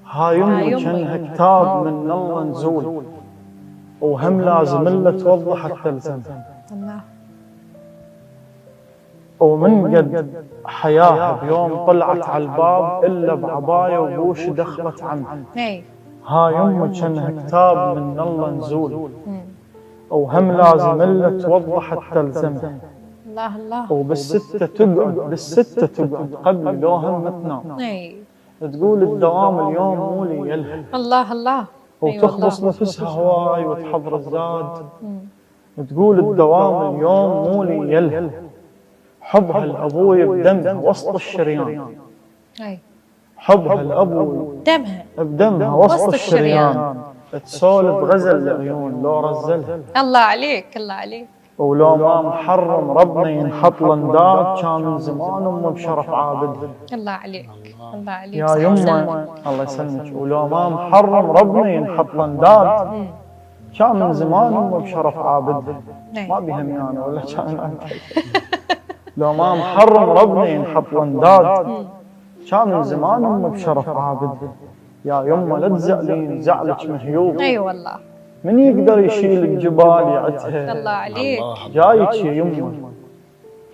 Speaker 11: ها يمي كانها كتاب من الله نزول، وهم لازم الا توضح التلزم.
Speaker 9: الله.
Speaker 11: ومن قد حياها بيوم طلعت على الباب الا بعباية وبوش دخلت عنها.
Speaker 9: اي
Speaker 11: ها يمي كانها كتاب من الله نزول، وهم لازم الا توضح التلزم.
Speaker 9: الله الله.
Speaker 11: وبالستة تقعد، بالستة تقعد قبل لو هم تنام.
Speaker 9: اي
Speaker 11: تقول الدوام اليوم مو لي يلهل.
Speaker 9: الله الله.
Speaker 11: وتخلص نفسها هواي وتحضر الزاد. تقول الدوام اليوم مو لي يلهل، حبها الابوي بدمها وسط الشريان.
Speaker 9: اي
Speaker 11: حبها الابوي
Speaker 9: دمها
Speaker 11: بدمها وسط الشريان. تسولف غزل العيون لو رزلها.
Speaker 9: الله عليك. الله عليك.
Speaker 11: ولو ما محرم ربنا ينحط لنداد كان من زمان امه بشرف عابدها.
Speaker 9: الله عليك. الله عليك.
Speaker 11: يا يمه الله يسلمك. ولو ما محرم ربنا ينحط لنداد كان من زمان امه بشرف عابدها. ما بيهمني انا ولا كان انت. لو ما محرم ربنا ينحط لنداد كان من زمان امه بشرف عابدها. يا يمه لا تزعلين زعلك مهيوب.
Speaker 9: اي والله.
Speaker 11: من يقدر يشيل الجبال يعتها.
Speaker 9: الله عليك.
Speaker 11: جايك يا يمه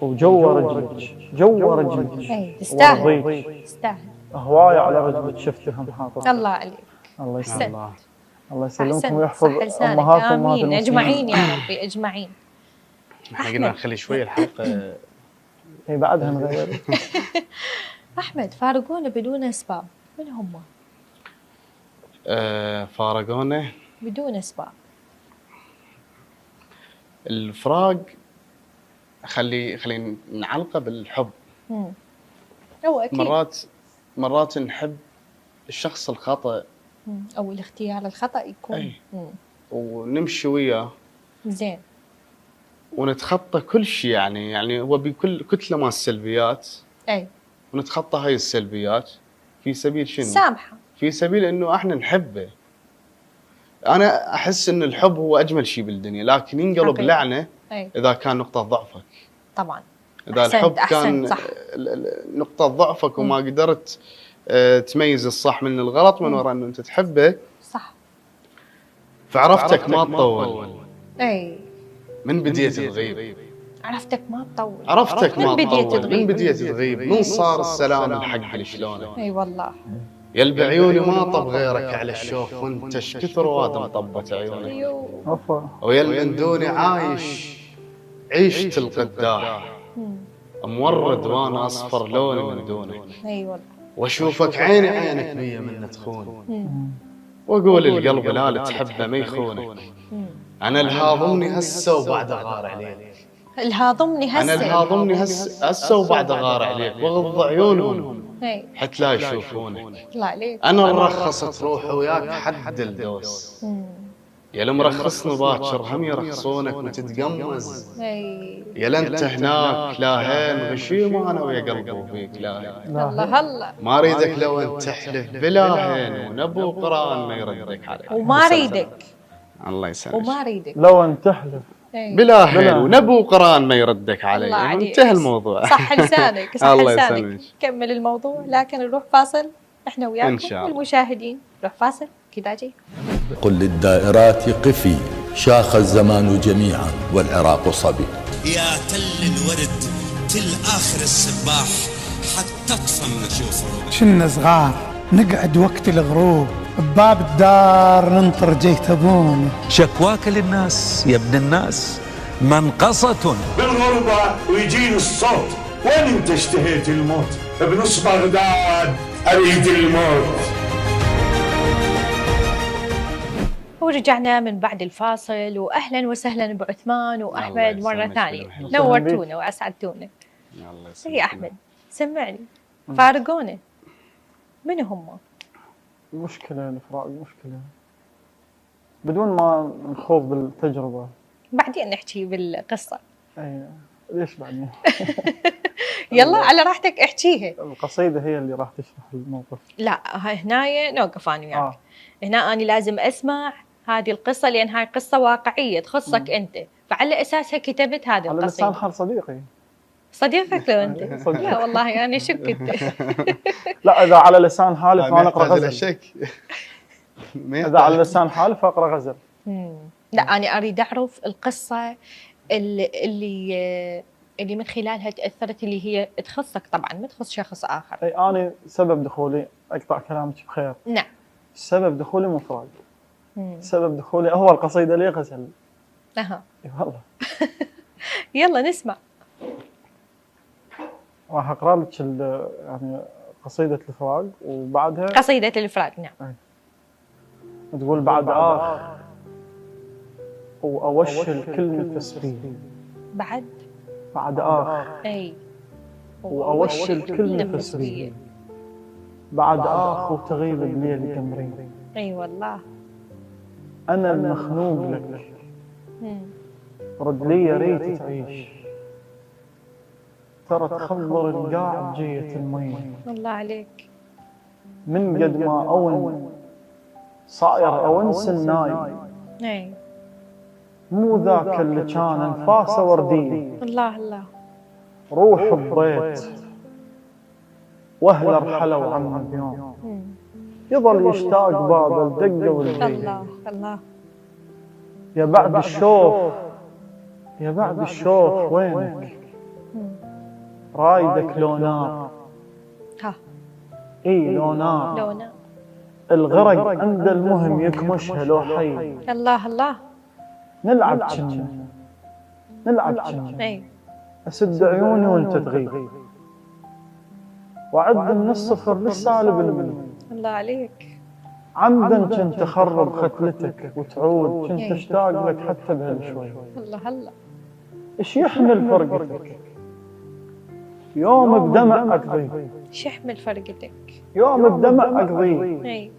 Speaker 11: وجوا رجلك، جوا رجلك.
Speaker 9: اي تستاهل. تستاهل.
Speaker 11: هواي على رجلك شفتهم حاضر.
Speaker 9: الله عليك.
Speaker 11: الله يسلمك.
Speaker 10: الله.
Speaker 11: الله يسلمكم ويحفظ امهاتكم وامهات
Speaker 9: امين اجمعين يا ربي اجمعين.
Speaker 10: احنا قلنا نخلي شوي الحلقه
Speaker 11: هي بعدها نغير.
Speaker 9: احمد، فارقونا بدون اسباب، من هم؟
Speaker 10: فارقونا
Speaker 9: بدون اسباب.
Speaker 10: الفراق خلي نعلقه بالحب.
Speaker 9: او اكيد
Speaker 10: مرات نحب الشخص الخطأ
Speaker 9: او الاختيار الخطأ يكون
Speaker 10: أي. ونمشي وياه
Speaker 9: زين
Speaker 10: ونتخطى كل شيء، يعني هو بكل كتله مال السلبيات.
Speaker 9: اي
Speaker 10: ونتخطى هاي السلبيات في سبيل شنو؟
Speaker 9: سامحه.
Speaker 10: في سبيل انه احنا نحبه. انا احس ان الحب هو اجمل شيء بالدنيا، لكن ينقلب لعنه اذا كان نقطه ضعفك.
Speaker 9: طبعا
Speaker 10: اذا الحب كان نقطه ضعفك وما قدرت تميز الصح من الغلط من وراء انه انت تحبه،
Speaker 9: صح،
Speaker 10: فعرفتك ما تطول.
Speaker 9: اي
Speaker 10: من بديت تغيب.
Speaker 9: عرفتك ما تطول.
Speaker 10: عرفتك ما
Speaker 9: تطول.
Speaker 10: من بديت تغيب. من صار السلام الحق شلونه؟
Speaker 9: اي والله.
Speaker 10: يا بعيوني ما طب غيرك على الشوف، وانت ايش كثر وادم طبت عيونك.
Speaker 9: ايوه.
Speaker 10: ويا المندوني عايش عيشة القداح، مورد وانا اصفر لوني من دونك.
Speaker 9: اي والله.
Speaker 10: واشوفك عيني عينك بيا من تخون، واقول القلب لا تحبه ما يخونك. انا الهاضمني هسه وبعد غار عليك.
Speaker 9: الهاضمني هسه.
Speaker 10: انا الهاضمني هسه وبعد غار عليك، واغض عيونهم حتى لا يشوفونك.
Speaker 9: الله عليك.
Speaker 10: انا مرخصت روحي وياك حد الدوس، يا المرخصني باكر هم يرخصونك وتتقمز. يا انت هناك لا هين غشيم انا ويا قلبي وفيك لا هين.
Speaker 9: الله الله.
Speaker 10: ما اريدك لو انت تحلف بلا هين، ونبو قران ما يردك عليك.
Speaker 9: وما اريدك.
Speaker 10: الله يسلمك.
Speaker 9: وما اريدك
Speaker 11: لو انت تحلف
Speaker 10: بلا هين ونبو قران ما يردك علي. انتهى الموضوع.
Speaker 9: صح لسانك. صح
Speaker 10: الله
Speaker 9: لسانك.
Speaker 10: يسلمك.
Speaker 9: كمل الموضوع، لكن نروح فاصل احنا وياكم
Speaker 10: إن شاء الله.
Speaker 9: والمشاهدين. نروح فاصل كذا جاي.
Speaker 4: قل للدائرات قفي، شاخ الزمان جميعا والعراق صبي.
Speaker 5: يا تل الورد تل آخر الصباح حتى تطفى من نشوف.
Speaker 6: شنا صغار نقعد وقت الغروب بباب الدار ننطر جيت ابونا.
Speaker 7: شكواك للناس يا ابن الناس منقصة
Speaker 8: بالغربة ويجيني الصوت، وين انت اشتهيت الموت؟ بنص بغداد اريد الموت.
Speaker 9: ورجعنا من بعد الفاصل، واهلا وسهلا بعثمان واحمد مره ثانيه. نورتونا واسعدتونا.
Speaker 10: الله يسلمك.
Speaker 9: يا احمد سمعني، فارقونا من هم؟
Speaker 11: مشكلة الفراق، مشكلة بدون ما نخوض بالتجربة.
Speaker 9: بعدين نحكي بالقصة.
Speaker 11: أي ليش بعدين؟
Speaker 9: يلا على راحتك احكيها.
Speaker 11: القصيدة هي اللي راح تشرح الموقف.
Speaker 9: لا هنا نوقف أنا وياك. هنا أنا لازم أسمع هذه القصة لأن هاي قصة واقعية تخصك أنت، فعلى أساسها كتبت هذه القصيدة.
Speaker 11: على لسان حال صديقي.
Speaker 9: صديقك لو أنت؟ لا والله أنا شك أنت.
Speaker 11: لا إذا على لسان حالي فأنا أقرأ غزل.
Speaker 10: شك.
Speaker 11: إذا على لسان حالي فأقرأ غزل.
Speaker 9: لا أنا أريد أعرف القصة اللي من خلالها تأثرت، اللي هي تخصك طبعا ما تخص شخص آخر.
Speaker 11: أي أنا سبب دخولي، أقطع كلامك بخير.
Speaker 9: نعم.
Speaker 11: سبب دخولي مو فراق. سبب دخولي هو القصيدة لي غزل.
Speaker 9: أها.
Speaker 11: إي والله.
Speaker 9: يلا نسمع.
Speaker 11: راح أقرأ لك يعني قصيدة الفراق وبعدها
Speaker 9: قصيدة الفراق. نعم.
Speaker 11: تقول بعد وأوشل كل تسبيح.
Speaker 9: بعد أي
Speaker 11: وأوشل كل تسبيح. بعد وتغيب بليل قمرين.
Speaker 9: أي والله.
Speaker 11: أنا المخنوق لك. رد لي يا ريت تعيش. ترى تخضر القاع بجية المي.
Speaker 9: الله عليك.
Speaker 11: من قد ما أون صاير أونس الناي.
Speaker 9: أي.
Speaker 11: مو ذاك اللي كان انفاسه ورديه.
Speaker 9: الله الله.
Speaker 11: روح البيت واهل رحلوا عنه بيوم. يظل يشتاق باب الدقه والبيت.
Speaker 9: الله الله.
Speaker 11: يا بعد الشوف وينك؟ رايدك لو نار. اي لو نار. الغرق عند المهم يكمشها لو حي.
Speaker 9: الله الله.
Speaker 11: نلعب كنا
Speaker 9: اي.
Speaker 11: اسد عيوني وانت تغيب. وعد من الصفر للسالب المي.
Speaker 9: الله عليك.
Speaker 11: عمدا كنت اخرب ختلتك وتعود، كنت اشتاق لك حتى بهالشوي.
Speaker 9: الله الله.
Speaker 11: ايش يحمل فرقتك؟ يوم بدمع اقضي.
Speaker 9: ايش يحمل فرقتك؟
Speaker 11: يوم بدمع اقضي.
Speaker 9: اي.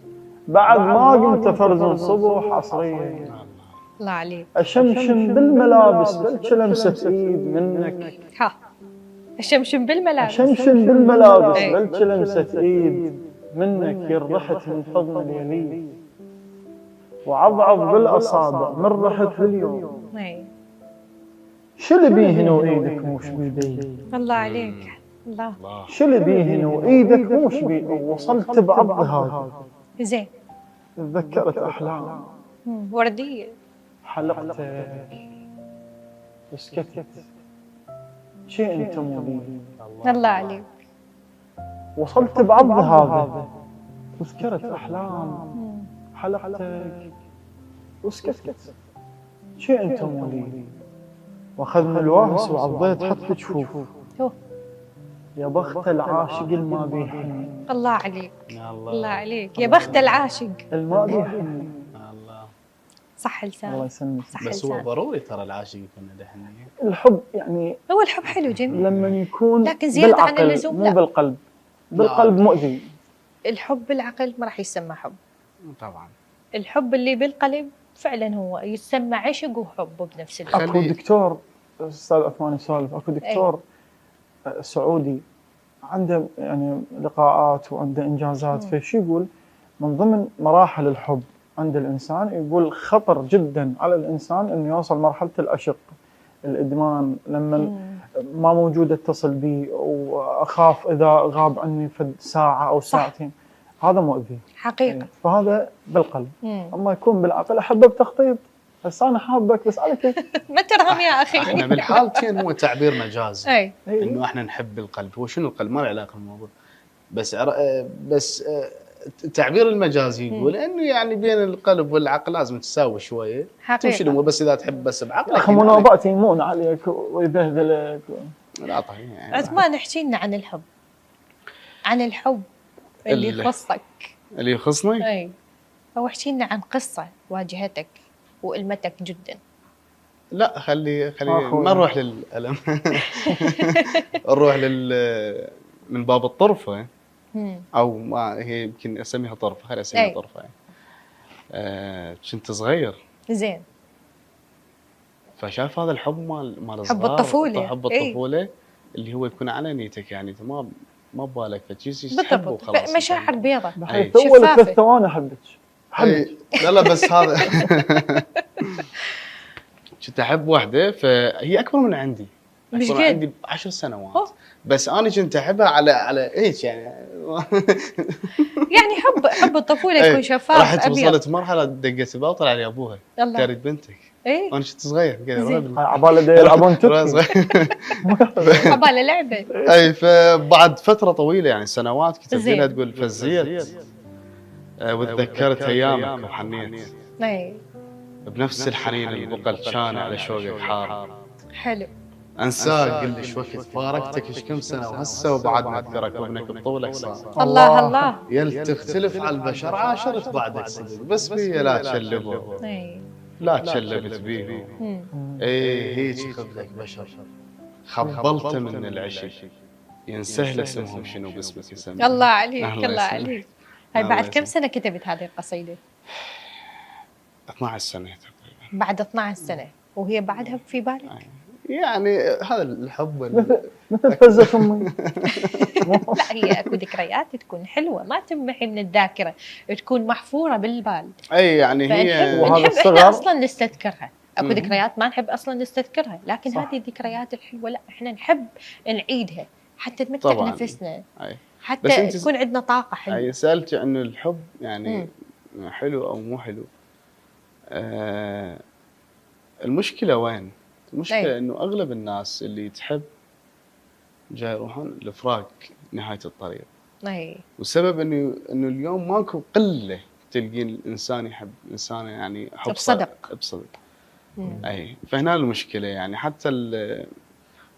Speaker 11: بعد ما قمت فرزن صبح عصريه.
Speaker 9: الله عليك.
Speaker 11: اشمشم بالملابس بلش لمسه ايد منك.
Speaker 9: اشمشم بالملابس.
Speaker 11: بلش لمسه ايد منك. يرضحت من حضن اليلي وعضعض بالاصابع من رحت اليوم. شل بيهن وايدك موش بيدي.
Speaker 9: الله عليك. الله.
Speaker 11: شل بيهن وايدك موش بيدي. وصلت بعض هذا.
Speaker 9: زين.
Speaker 11: تذكرت احلام
Speaker 9: ورديه.
Speaker 11: حلقتك وسكتت. شيء انت مو.
Speaker 9: الله عليك.
Speaker 11: وصلت بعض هذا وذكرت احلام. حلقتك وسكتت. شيء انت مو. واخذني الواهس وعضيت حتى تشوف. يا بخت العاشق الما بيحن.
Speaker 9: الله عليك. الله عليك. يا بخت العاشق
Speaker 11: الما بيحن.
Speaker 9: صح لسان.
Speaker 11: الله يسلمك.
Speaker 10: بس هو ضروري ترى العاشق يكون له حنيه.
Speaker 11: الحب يعني
Speaker 9: هو الحب حلو جميل
Speaker 11: لما يكون
Speaker 9: لكن زياده عن اللزوم
Speaker 11: مو بالقلب. بالقلب مؤذي.
Speaker 9: الحب بالعقل ما راح يسمى حب
Speaker 10: طبعا.
Speaker 9: الحب اللي بالقلب فعلا هو يسمى عشق وحب بنفس الوقت.
Speaker 11: اكو دكتور استاذ عثمان يسولف، اكو دكتور سعودي عنده يعني لقاءات وعنده انجازات. فشي يقول من ضمن مراحل الحب عند الانسان، يقول خطر جدا على الانسان انه يوصل مرحله العشق، الادمان. لما ما موجود اتصل بي واخاف اذا غاب عني فد ساعه او ساعتين. هذا مؤذي
Speaker 9: حقيقه.
Speaker 11: فهذا بالقلب. اما يكون بالعقل احبه بتخطيط. بس انا حابك بس على كيف.
Speaker 9: ما ترهم يا اخي.
Speaker 10: احنا بالحالتين هو تعبير مجازي.
Speaker 9: اي.
Speaker 10: انه احنا نحب القلب. هو شنو القلب؟ ما له علاقه بالموضوع. بس التعبير المجازي يقول انه يعني بين القلب والعقل لازم تساوي شويه. تمشي الامور. بس اذا تحب بس بعقلك.
Speaker 11: اخي مناوبات يمون عليك ويبهذلك.
Speaker 10: لا طيب يعني.
Speaker 9: عثمان احكي لنا عن الحب. عن الحب اللي يخصك.
Speaker 10: اللي يخصني؟
Speaker 9: اي. او احكي لنا عن قصه واجهتك وألمتك جدا.
Speaker 10: لا خلي ما نروح للألم. نروح من باب الطرفة. او ما هي يمكن اسميها طرفه، خليني اسميها طرفه يعني. كنت صغير
Speaker 9: زين،
Speaker 10: فشايف هذا الحب مال
Speaker 9: حب الطفوله،
Speaker 10: حب الطفوله اللي هو يكون على نيتك، يعني انت ما ببالك فشي تحبه وخلاص.
Speaker 9: مشاعر بيضة
Speaker 11: بحيث اول 3 ثواني احبك.
Speaker 10: لا بس هذا كنت احب واحده فهي اكبر من عندي،
Speaker 9: مش
Speaker 10: اكبر من عندي ب10 سنوات. بس انا كنت احبها على ايش يعني
Speaker 9: يعني حب الطفوله يكون شفاف.
Speaker 10: راحت وصلت مرحله دقت الباب طلع لي ابوها تريد بنتك.
Speaker 9: ايه
Speaker 10: وانا كنت صغير
Speaker 11: عباله يلعبون تبكي
Speaker 9: عباله لعبه.
Speaker 10: اي فبعد فتره طويله يعني سنوات كتبت لها تقول فزيت وتذكرت ايامك وحنيت بنفس الحنين البقل كان على شوقك حار.
Speaker 9: حلو.
Speaker 10: انساك قل لي شو وقت فارقتك ايش كم سنه وهسه وبعد ما اذكرك وابنك بطولك صار.
Speaker 9: الله الله.
Speaker 10: يل تختلف على البشر عاشرت بعدك صدق بس بيا لا تشلبوا لا تشلبت بيهم. هيك خذلك بشر خبلت من العشق ينسهل اسمهم شنو باسمك يسمي.
Speaker 9: الله عليك الله عليك. هاي بعد كم سنه كتبت هذه القصيده؟
Speaker 10: 12 سنه تقريبا.
Speaker 9: بعد 12 سنه وهي بعدها في بالك؟
Speaker 10: يعني هذا الحب
Speaker 11: مثل فزة امي.
Speaker 9: لا هي اكو ذكريات تكون حلوه ما تمحي من الذاكره، تكون محفوره بالبال.
Speaker 10: اي يعني هي
Speaker 9: نحب احنا اصلا نستذكرها. اكو ذكريات ما نحب اصلا نستذكرها، لكن هذه الذكريات الحلوه لا احنا نحب نعيدها حتى تمتع نفسنا، حتى تكون عندنا طاقه حلوه.
Speaker 10: اي سالت انه الحب يعني حلو او مو حلو. المشكله وين؟ المشكله انه اغلب الناس اللي تحب جاي يروحون لفراق نهايه الطريق. والسبب انه اليوم ماكو قله تلقين الانسان يحب انسان يعني حب بصدق. اي فهنا المشكله يعني حتى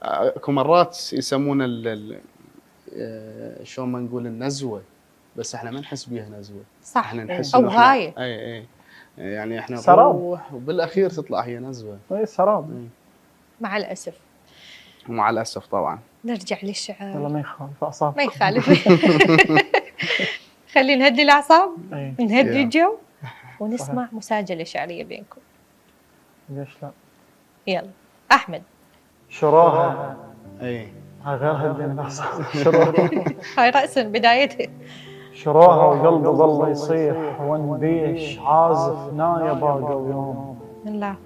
Speaker 10: اكو مرات يسمونه شلون ما نقول النزوه، بس احنا ما نحس بيها نزوه.
Speaker 9: صح.
Speaker 10: احنا نحس
Speaker 9: او هاي
Speaker 10: اي يعني احنا
Speaker 11: سراب
Speaker 10: وبالاخير تطلع هي نزوه.
Speaker 11: اي سراب
Speaker 9: مع الاسف.
Speaker 10: ومع الاسف طبعا.
Speaker 9: نرجع للشعر.
Speaker 11: والله ما يخالف اعصاب.
Speaker 9: ما يخالف. خلي نهدي الاعصاب نهدي الجو ونسمع مساجله شعريه بينكم.
Speaker 11: ليش لا؟
Speaker 9: يلا احمد.
Speaker 11: شراها.
Speaker 10: اي
Speaker 11: هاي غير هدين الاعصاب. شراها
Speaker 9: هاي راسا بدايتها.
Speaker 11: شراها وقلبي ظل يصيح ونبيش عازف نايا باقى ويوم.
Speaker 9: الله.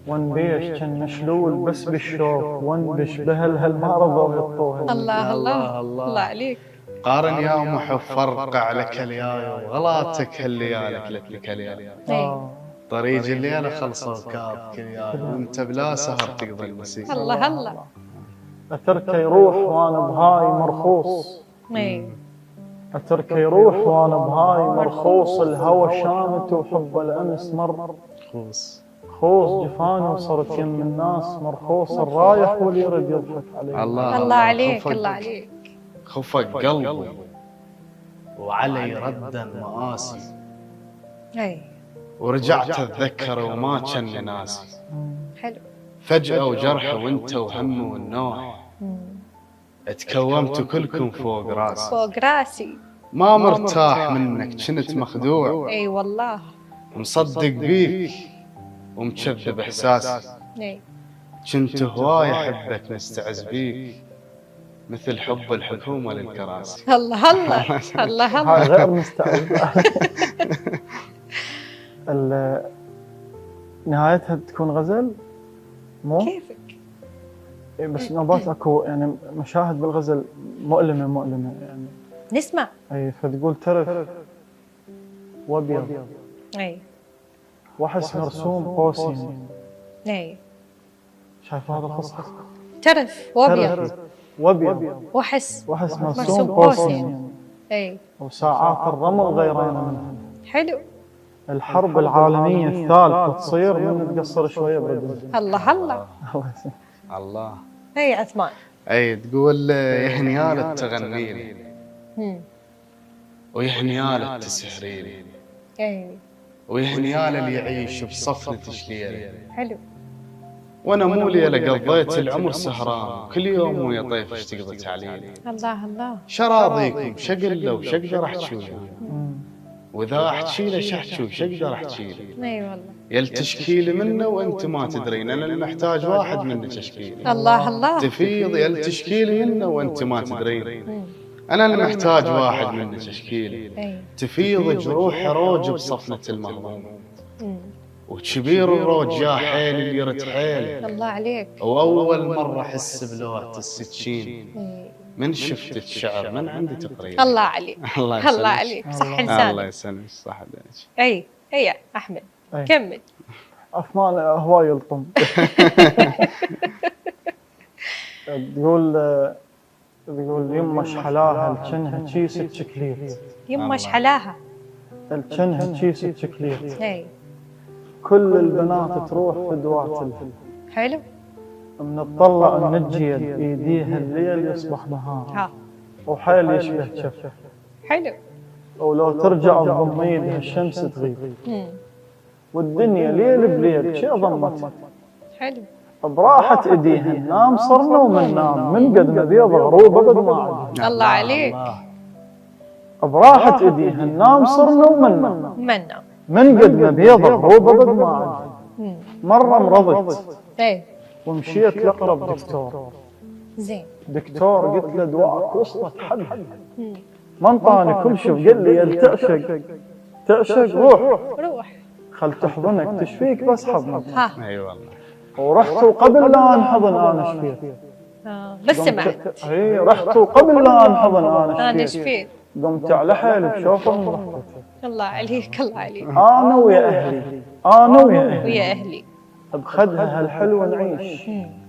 Speaker 11: ونبيش كان مشلول بس بالشوق ونبش بهل ما رضوا يطوها.
Speaker 9: الله الله الله عليك.
Speaker 10: قارن يا محب فرقع لك الياي وغلاتك هالليالك لك الياي. طريق الليله خلصوا كاب كلياي وانت بلا سهر تقضي المسيح.
Speaker 9: الله الله.
Speaker 11: اتركه يروح وانا بهاي مرخوص. اتركه يروح وانا بهاي مرخوص. الهوى شامت وحب الامس مر. خوص جفاني وصرت يم الناس مرخوص. الرايح واللي يرد يضحك علي.
Speaker 9: الله عليك الله عليك.
Speaker 10: خفق قلبي وعلي ردا مآسي. ورجعت اتذكر وما كان ناسي.
Speaker 9: حلو.
Speaker 10: فجأة وجرح وانت وهم والنوح. اتكومت كلكم فوق راسي.
Speaker 9: فوق راسي.
Speaker 10: ما مرتاح منك كنت مخدوع.
Speaker 9: اي والله.
Speaker 10: مصدق بيك ومكذب احساسي. كنت هواي احبك مستعز بيك مثل حب الحكومه للكراسي.
Speaker 9: الله الله الله الله.
Speaker 11: غير مستعز. نهايتها تكون غزل مو؟
Speaker 9: كيفك؟
Speaker 11: بس نوبات اكو يعني مشاهد بالغزل مؤلمه يعني.
Speaker 9: نسمع.
Speaker 11: اي فتقول ترف وابيض.
Speaker 9: اي.
Speaker 11: وحس مرسوم قوسي.
Speaker 9: اي.
Speaker 11: شايف هذا القصص؟
Speaker 9: ترف وابيض.
Speaker 11: وابيض.
Speaker 9: وحس
Speaker 11: مرسوم قوسي.
Speaker 9: اي.
Speaker 11: وساعات الرمل غيران منها.
Speaker 9: حلو.
Speaker 11: الحرب العالمية الثالثة تصير من تقصر شوية برد.
Speaker 9: الله الله.
Speaker 10: الله.
Speaker 9: هي عثمان.
Speaker 10: اي تقول يهنيال تغنيلي. ويهنيال تسحريلي.
Speaker 9: اي.
Speaker 10: ويهنيال اللي يعيش بصفنة شليلي.
Speaker 9: حلو.
Speaker 10: وانا مولي الا قضيت العمر سهران كل يوم ويا طيف ايش تقضي تعليل.
Speaker 9: الله الله.
Speaker 10: شراضيكم شقل له وش اقدر احكي له، واذا احكي له شحكي وش اقدر احكي له.
Speaker 9: اي والله.
Speaker 10: يل تشكيلي منه وانت ما تدرين، انا المحتاج واحد منك تشكيلي.
Speaker 9: الله الله.
Speaker 10: تفيض يل تشكيلي منه وانت ما تدرين، انا المحتاج واحد منك تشكيلي. تفيض جروح روج بصفنة المهضوم، وكبير الروج يا حيل اللي يرد حيل.
Speaker 9: الله عليك.
Speaker 10: واول مرة احس بلوعة السكين من شفت الشعر من عندي تقريبا.
Speaker 9: الله عليك. الله عليك. صح لسانك.
Speaker 10: الله يسلمك. صح عليك.
Speaker 9: اي احمد كمل.
Speaker 11: عثمان هواي يلطم. تقول يمه شحلاها الجنها تشيس شكليت.
Speaker 9: يمه شحلاها
Speaker 11: الجنها تشيس شكليت.
Speaker 9: اي
Speaker 11: كل البنات تروح فدوات الفل.
Speaker 9: حلو.
Speaker 11: من الطلة النجية بإيديها الليل يصبح نهار، وحيل يشبه تشفه.
Speaker 9: حلو.
Speaker 11: ولو ترجع بضميدها الشمس تغيب، والدنيا ليل بليل شي ضمت.
Speaker 9: حلو.
Speaker 11: براحة ايديها ننام صرنا ومن نام، من قد ما بيض غروب ابد ما عاد.
Speaker 9: الله عليك.
Speaker 11: براحة ايديها ننام صرنا ومن نام، من قد ما بيض غروب ابد ما عاد. مرة مرضت ومشيت لأقرب دكتور.
Speaker 9: زين.
Speaker 11: دكتور قلت له دواءك وصلت حد، ما انطاني كل شيء وقال لي يل تعشق روح خل تحضنك تشفيك بس حضنك.
Speaker 10: اي والله.
Speaker 11: ورحت وقبل لا انحضن انا شفيت.
Speaker 9: بس سمعت.
Speaker 11: اي رحت وقبل لا انحضن انا
Speaker 9: شفيت.
Speaker 11: قمت على حيلي بشوفه من ضحكته.
Speaker 9: الله عليك. الله عليك.
Speaker 11: انا ويا اهلي بخدها هالحلوه نعيش.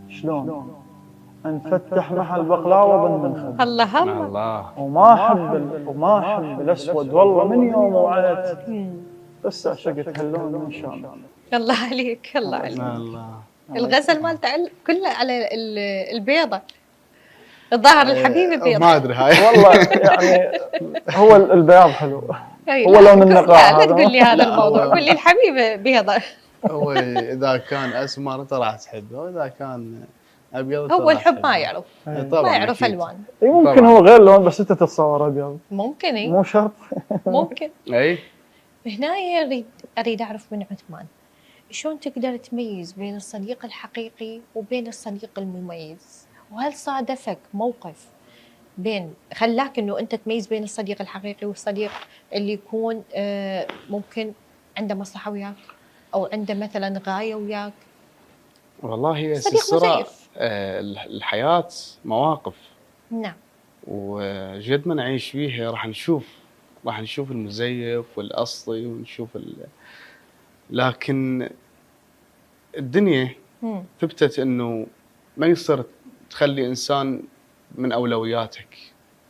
Speaker 11: شلون نفتح محل بقلاوه بالمنخل.
Speaker 9: الله
Speaker 10: الله.
Speaker 11: وما احب الاسود والله من يوم وعيت بس عشقت هاللون ان شاء الله.
Speaker 9: الله عليك. الله عليك.
Speaker 10: الله.
Speaker 9: الغزل مالته كله على البيضة. الظاهر الحبيب البيض.
Speaker 10: ما ادري هاي.
Speaker 11: والله يعني هو البياض حلو. هو لون النقاع.
Speaker 9: لا تقول لي هذا الموضوع، قول لي الحبيب بيضة.
Speaker 10: هو اذا كان اسمر انت راح تحبه، واذا كان ابيض
Speaker 9: هو الحب ما يعرف.
Speaker 10: ما
Speaker 9: يعرف الوان.
Speaker 11: ممكن هو غير لون بس انت تتصور ابيض.
Speaker 9: ممكن.
Speaker 11: مو شرط.
Speaker 9: ممكن.
Speaker 10: اي
Speaker 9: هنا اريد اعرف من عثمان شلون تقدر تميز بين الصديق الحقيقي وبين الصديق المميز؟ وهل صادفك موقف خلاك انه انت تميز بين الصديق الحقيقي والصديق اللي يكون ممكن عنده مصلحه وياك او عنده مثلا غايه وياك؟
Speaker 10: والله هي
Speaker 9: صديق مزيف.
Speaker 10: الحياه مواقف.
Speaker 9: نعم.
Speaker 10: وجد ما نعيش فيها راح نشوف المزيف والاصلي ونشوف لكن الدنيا ثبتت انه ما يصير تخلي انسان من اولوياتك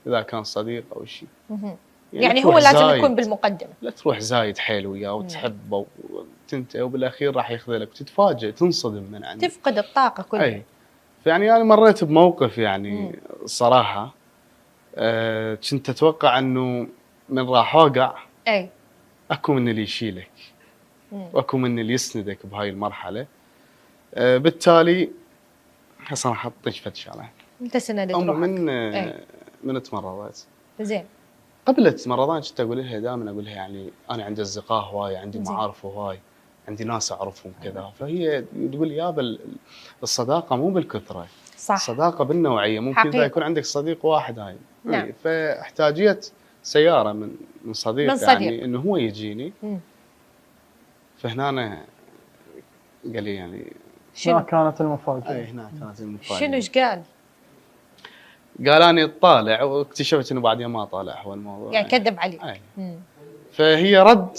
Speaker 10: اذا كان صديق او شيء.
Speaker 9: يعني هو لازم يكون بالمقدمه.
Speaker 10: لا تروح زايد حيل وياه وتحبه وتنتهي وبالاخير راح يخذلك وتتفاجئ تنصدم من عنده.
Speaker 9: تفقد الطاقه كلها.
Speaker 10: اي. فيعني انا مريت بموقف يعني صراحه كنت اتوقع انه من راح اوقع اكو من اللي يشيلك واكو من اللي يسندك بهاي المرحله. بالتالي هسه راح اعطيك فد شغله.
Speaker 9: انت سندت روحك.
Speaker 10: من تمرضت.
Speaker 9: زين.
Speaker 10: قبل تمرضان كنت اقول لها دائما اقول لها يعني انا عندي اصدقاء هواي، عندي معارف هواي، عندي ناس اعرفهم كذا. فهي تقول يابا الصداقه مو بالكثره.
Speaker 9: صح.
Speaker 10: الصداقه بالنوعيه. ممكن اذا يكون عندك صديق واحد هاي. نعم. فاحتاجيت سياره من صديق يعني انه هو يجيني. فهنا أنا قال لي يعني
Speaker 11: شنو كانت المفاجأة؟
Speaker 10: اي هنا كانت المفاجأة.
Speaker 9: شنو ايش قال؟
Speaker 10: قال اني اطالع واكتشفت انه بعدين ما طالع هو الموضوع.
Speaker 9: يعني كذب عليك.
Speaker 10: فهي رد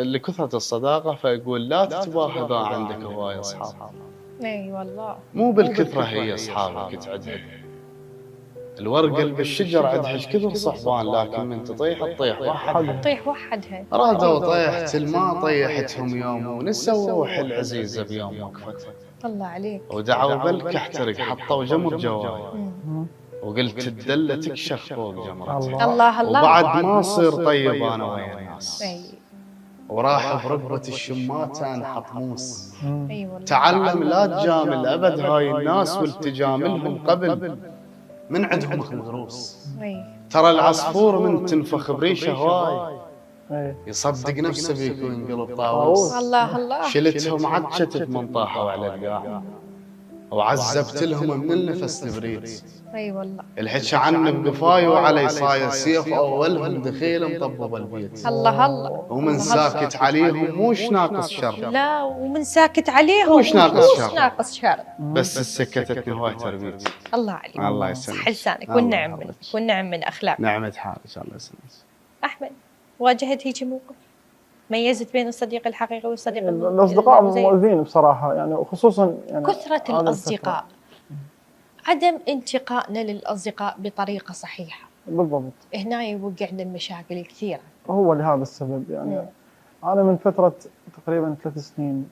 Speaker 10: لكثرة الصداقة فيقول لا تتباهى اذا عندك هواية اصحاب.
Speaker 9: اي والله.
Speaker 10: مو بالكثرة هي اصحابك تعدها. الورقة اللي بالشجر عندها ايش كثر صحبان لكن من تطيح تطيح وحدها.
Speaker 9: تطيح وحدها.
Speaker 10: رادوا طيحت ما طيحتهم يوم ونسوا حل عزيزة بيوم وقفتها.
Speaker 9: الله عليك.
Speaker 10: ودعوا بلك احترق حطوا جمر جواي. وقلت الدلة تكشف فوق جمرتها.
Speaker 9: الله الله.
Speaker 10: وبعد ما صير طيب انا ويا الناس. وراح بركبة الشماتة انحط موس.
Speaker 9: اي والله.
Speaker 10: تعلم لا تجامل ابد هاي الناس والتجاملهم قبل من عندهم دروس. ترى العصفور من تنفخ بريشه هواي يصدق نفسه بيكون ينقلب طاووس.
Speaker 9: الله الله.
Speaker 10: شلتهم عجت بمنطاحه على القاع وعذبت لهم من النفس البريد.
Speaker 9: اي والله.
Speaker 10: الحكي عنه بقفاي وعلي صاير سيف اولهم دخيل مطبب البيت.
Speaker 9: الله الله.
Speaker 10: ومن ساكت عليهم موش ناقص شر.
Speaker 9: لا ومن ساكت عليهم
Speaker 10: موش
Speaker 9: ناقص شر.
Speaker 10: بس سكتتني هواي تربيتي.
Speaker 9: الله عليك.
Speaker 10: الله يسلمك.
Speaker 9: صح لسانك والنعم منك والنعم من اخلاقك.
Speaker 10: نعمة حالك الله يسلمك.
Speaker 9: احمد واجهت هيك موقف؟ ميزت بين الصديق الحقيقي والصديق
Speaker 11: الاصدقاء مؤذين بصراحه يعني، وخصوصا يعني
Speaker 9: كثرة الأصدقاء، عدم انتقائنا للأصدقاء بطريقة صحيحة.
Speaker 11: بالضبط.
Speaker 9: هنا يوقعنا المشاكل كثيرة.
Speaker 11: هو لهذا السبب يعني أنا من فترة تقريبا 3 سنين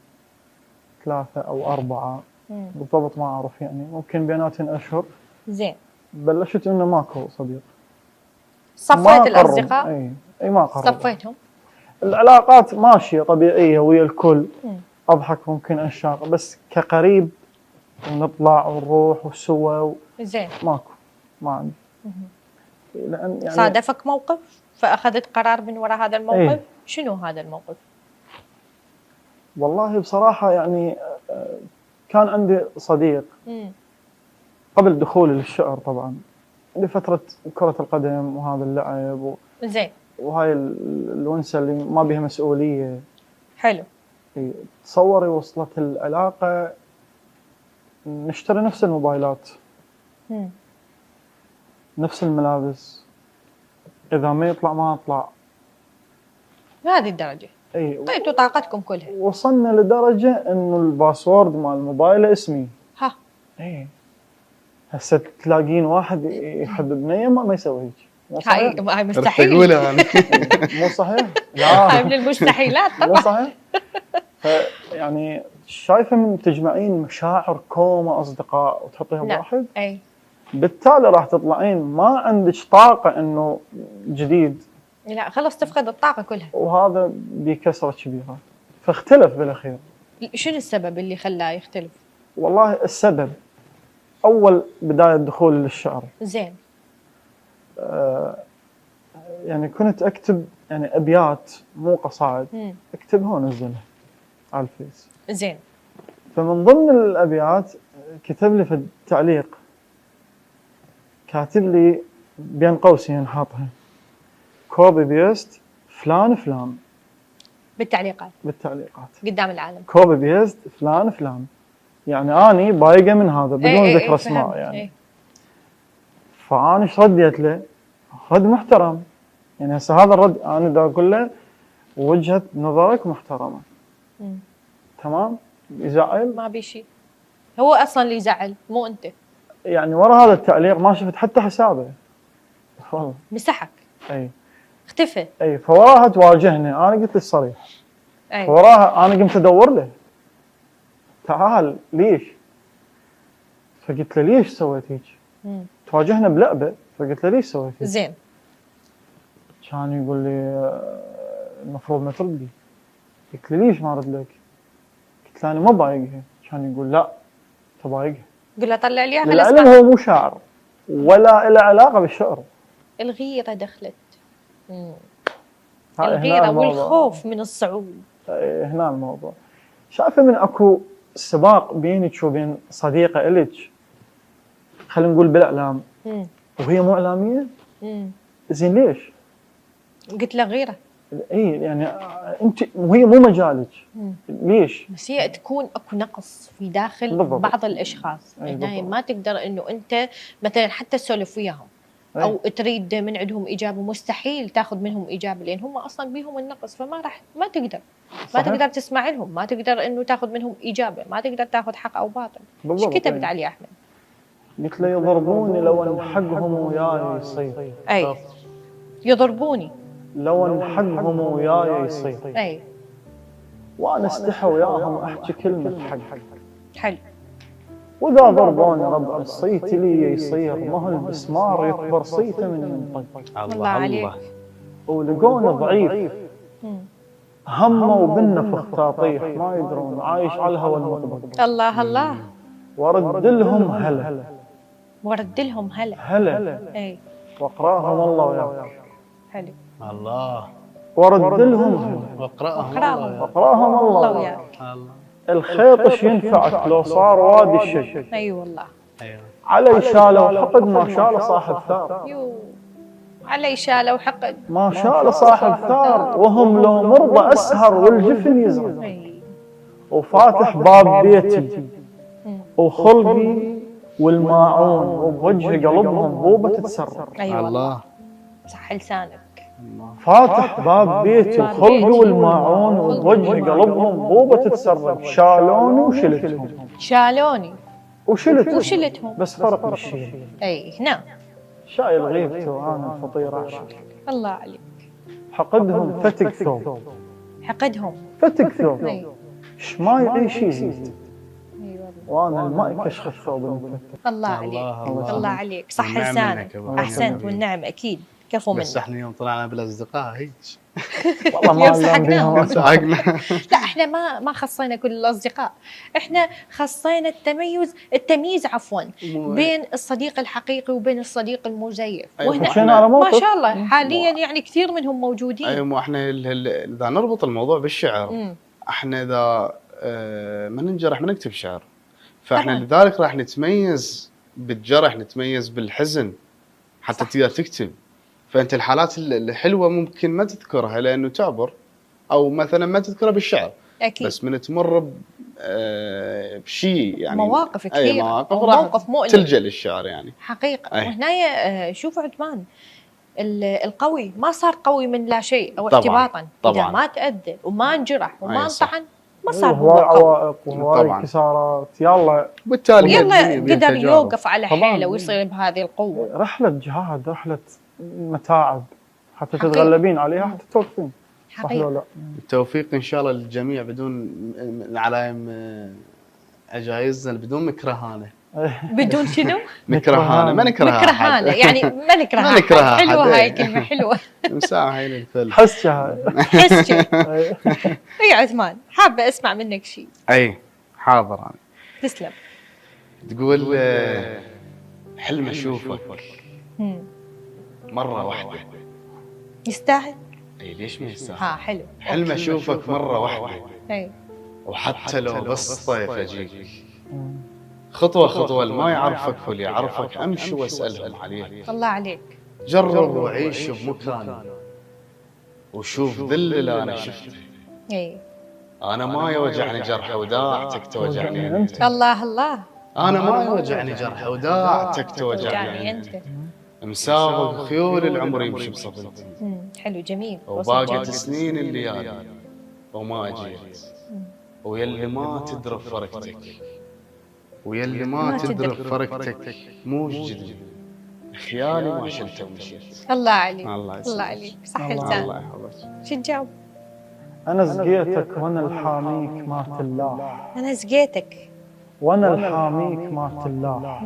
Speaker 11: 3 أو 4 بالضبط ما أعرف يعني، ممكن بيناتهم أشهر.
Speaker 9: زين.
Speaker 11: بلشت إنه ماكو صديق.
Speaker 9: صفيت الأصدقاء؟
Speaker 11: أي ما قرب.
Speaker 9: صفيتهم؟
Speaker 11: العلاقات ماشية طبيعية ويا الكل. أضحك ممكن أشاق، بس كقريب ونطلع ونروح وسوا
Speaker 9: زين.
Speaker 11: ماكو، ما عندي. لأن يعني
Speaker 9: صادفك موقف فأخذت قرار من وراء هذا الموقف؟ شنو هذا الموقف؟
Speaker 11: والله بصراحة يعني كان عندي صديق قبل دخولي للشعر طبعا لفترة كرة القدم وهذا اللعب
Speaker 9: زين.
Speaker 11: وهاي الونسة اللي ما بيها مسؤولية.
Speaker 9: حلو.
Speaker 11: تصوري وصلت العلاقة نشتري نفس الموبايلات، نفس الملابس، إذا ما يطلع ما أطلع.
Speaker 9: هذه الدرجة. طيب طاقتكم كلها.
Speaker 11: وصلنا لدرجة إنه الباسورد مال الموبايل اسمي.
Speaker 9: ها.
Speaker 11: هسه تلاقين واحد يحب بنية ما يسوي هيك.
Speaker 9: هاي مستحيل.
Speaker 10: تقولها أنا.
Speaker 11: مو صحيح؟ لا.
Speaker 9: هاي من المستحيلات طبعا.
Speaker 11: مو صحيح؟ يعني شايفة من تجمعين مشاعر كومة أصدقاء وتحطيها بواحد؟
Speaker 9: أي.
Speaker 11: بالتالي راح تطلعين ما عندك طاقة إنه جديد.
Speaker 9: لا خلص تفقد الطاقة كلها.
Speaker 11: وهذا بكسرة كبيرة. فاختلف بالأخير.
Speaker 9: شنو السبب اللي خلاه يختلف؟
Speaker 11: والله السبب أول بداية دخول للشعر.
Speaker 9: زين.
Speaker 11: يعني كنت أكتب يعني أبيات مو قصائد. أكتبها ونزلها على الفيس.
Speaker 9: زين.
Speaker 11: فمن ضمن الأبيات كتب لي في التعليق، كاتب لي بين قوسين حاطها كوبي بيست فلان فلان
Speaker 9: بالتعليقات قدام العالم.
Speaker 11: كوبي بيست فلان فلان، يعني أني بايقة من هذا بدون ذكر اسماء يعني. فأنا ايش رديت له؟ رد محترم يعني. هسه هذا الرد أنا دا أقول له وجهة نظرك محترمة. تمام؟ يزعل؟
Speaker 9: ما بيشي، هو أصلا اللي يزعل مو أنت.
Speaker 11: يعني ورا هذا التعليق ما شفت حتى حسابه والله.
Speaker 9: مسحك. اختفى.
Speaker 11: فوراها تواجهني، أنا قلت له الصريح. فوراها أنا قمت أدور له، تعال ليش؟ فقلت له ليش سويت هيك؟ تواجهنا بلعبة، فقلت له ليش سويت هيك؟
Speaker 9: زين.
Speaker 11: كان يقول لي المفروض ما تردي. قلت له ليش ما أرد لك؟ قلت له أنا ما بايقها. كان يقول لا تبايقها.
Speaker 9: قل له طلع لي اياها.
Speaker 11: للعلم هو مو شاعر ولا له علاقة بالشعر.
Speaker 9: الغيرة دخلت. الغيرة والخوف من الصعود.
Speaker 11: هنا الموضوع. شايفة من اكو سباق بينك وبين صديقة إلك، خلينا نقول بالإعلام، وهي مو إعلامية. زين ليش؟
Speaker 9: قلت له غيرة.
Speaker 11: يعني انت وهي مو مجالك. ليش؟
Speaker 9: بس هي تكون اكو نقص في داخل
Speaker 11: بالضبط.
Speaker 9: بعض الاشخاص، هنا ما تقدر انه انت مثلا حتى تسولف وياهم او تريد من عندهم اجابه، مستحيل تاخذ منهم اجابه لان هم اصلا بيهم النقص، فما راح ما تقدر. صحيح. ما تقدر تسمع لهم، ما تقدر انه تاخذ منهم اجابه، ما تقدر تاخذ حق او باطل. ايش كتبت علي احمد؟
Speaker 11: قلت له يضربوني لو ان حقهم وياي يصير.
Speaker 9: يضربوني
Speaker 11: لو ان حقهم وياي يصير. وانا استحى وياهم احكي كلمه حق.
Speaker 9: حلو.
Speaker 11: واذا ضربوني ربع صيت لي يصير، ما هو المسمار يكبر صيته من ينطق.
Speaker 9: الله عليك.
Speaker 11: ولقوني ضعيف هموا بالنفخ تطيح ما يدرون، عايش على الهوى المقبض.
Speaker 9: الله الله.
Speaker 11: ورد لهم هلا.
Speaker 9: ورد لهم هلا.
Speaker 11: هلا.
Speaker 9: اي.
Speaker 11: واقراهم الله وياك.
Speaker 9: حلو.
Speaker 10: الله.
Speaker 11: ورد لهم هلا. واقراهم الله وياك. الخيط ايش ينفعك لو صار وادي الشجر.
Speaker 9: اي والله.
Speaker 11: علي شالوا حقد ما شال صاحب ثار.
Speaker 9: علي شالوا حقد
Speaker 11: ما شال صاحب ثار، وهم لو مرضى اسهر والجفن يزرع. وفاتح باب بيتي وخلقي والماعون وبوجه قلبهم بوبة تتسرب.
Speaker 9: اي والله. صح لسانك.
Speaker 11: فاتح باب بيتي وخلقي والماعون وبوجه قلبهم بوبة تتسرب. شالوني وشلتهم.
Speaker 9: شالوني
Speaker 11: وشلتهم بس فرق بالشيء.
Speaker 9: اي هنا
Speaker 11: شايل غيبته وانا الفطير عاشق.
Speaker 9: الله عليك.
Speaker 11: حقدهم فتق ثوب.
Speaker 9: حقدهم
Speaker 11: فتق ثوب. ايش ما يعيش يزيد. وانا الماء كشخ الثوب.
Speaker 9: الله عليك. الله عليك. صح لسانك. احسنت والنعم اكيد. كفو منك.
Speaker 10: بس احنا يوم طلعنا بالاصدقاء هيك
Speaker 11: والله ما علمناهم.
Speaker 9: لا احنا ما خصينا كل الاصدقاء، احنا خصينا التمييز عفوا بين الصديق الحقيقي وبين الصديق المزيف. وهنا ما شاء الله حاليا يعني كثير منهم موجودين.
Speaker 10: ايوه احنا اذا نربط الموضوع بالشعر، احنا اذا ما ننجرح ما نكتب شعر، فاحنا لذلك راح نتميز بالجرح، نتميز بالحزن حتى تقدر تكتب. فانت الحالات الحلوه ممكن ما تذكرها لانه تعبر، او مثلا ما تذكرها بالشعر
Speaker 9: اكيد،
Speaker 10: بس من تمر بشيء يعني
Speaker 9: مواقف كثيره،
Speaker 10: موقف مؤلم تلجأ للشعر يعني
Speaker 9: حقيقه. وهنا شوف عثمان، القوي ما صار قوي من لا شيء او احتباطا. اذا ما تأذى وما انجرح وما انطحن ما صار هو
Speaker 11: عوائق وهواي انكسارات. يلا
Speaker 10: بالتالي
Speaker 9: قدر يوقف على حيله ويصير بهذه القوه.
Speaker 11: رحله جهاد، رحله متاعب حتى تتغلبين عليها، حتى توقفين. صح ولا لا؟
Speaker 10: التوفيق ان شاء الله للجميع بدون علائم جايزنا، بدون مكرهانه.
Speaker 9: بدون شنو؟
Speaker 10: مكرهانه، ما نكرهها.
Speaker 9: مكرهانه يعني ما نكرهها. حلوه هاي كلمه حلوه.
Speaker 10: مسامحين الكل.
Speaker 11: حس شهاده.
Speaker 9: حس اي عثمان، حابه اسمع منك شيء.
Speaker 10: اي حاضر. انا
Speaker 9: تسلم.
Speaker 10: تقول حلم اشوفك مره واحده
Speaker 9: يستاهل؟
Speaker 10: اي ليش ما يستاهل؟
Speaker 9: حلو.
Speaker 10: حلم اشوفك مره واحده
Speaker 9: اي
Speaker 10: وحتى لو بس طيف اجيك، خطوه خطوه اللي ما يعرفك واللي يعرفك امشي واسالهم عليك.
Speaker 9: الله عليك.
Speaker 10: جرب وعيش بمكاني وشوف ذل اللي انا شفته.
Speaker 9: اي
Speaker 10: انا ما يوجعني جرح وداعتك توجعني انت.
Speaker 9: الله الله.
Speaker 10: انا ما يوجعني جرح وداعتك توجعني انت. مسابق خيول العمر يمشي بصفنتي.
Speaker 9: حلو جميل.
Speaker 10: وباقت سنين الليالي وما اجيت، ويلي ما تدري بفرقتك، ويلي ما تدري بفرقتك مو جديد، خيالي ما شلته ومشيت.
Speaker 9: الله عليك.
Speaker 10: الله
Speaker 9: عليك. صح لسان.
Speaker 10: الله يحفظك.
Speaker 9: شو تجاوب؟
Speaker 11: انا سقيتك وانا الحاميك ما تلاح.
Speaker 9: انا سقيتك
Speaker 11: وانا الحاميك ما تلاح.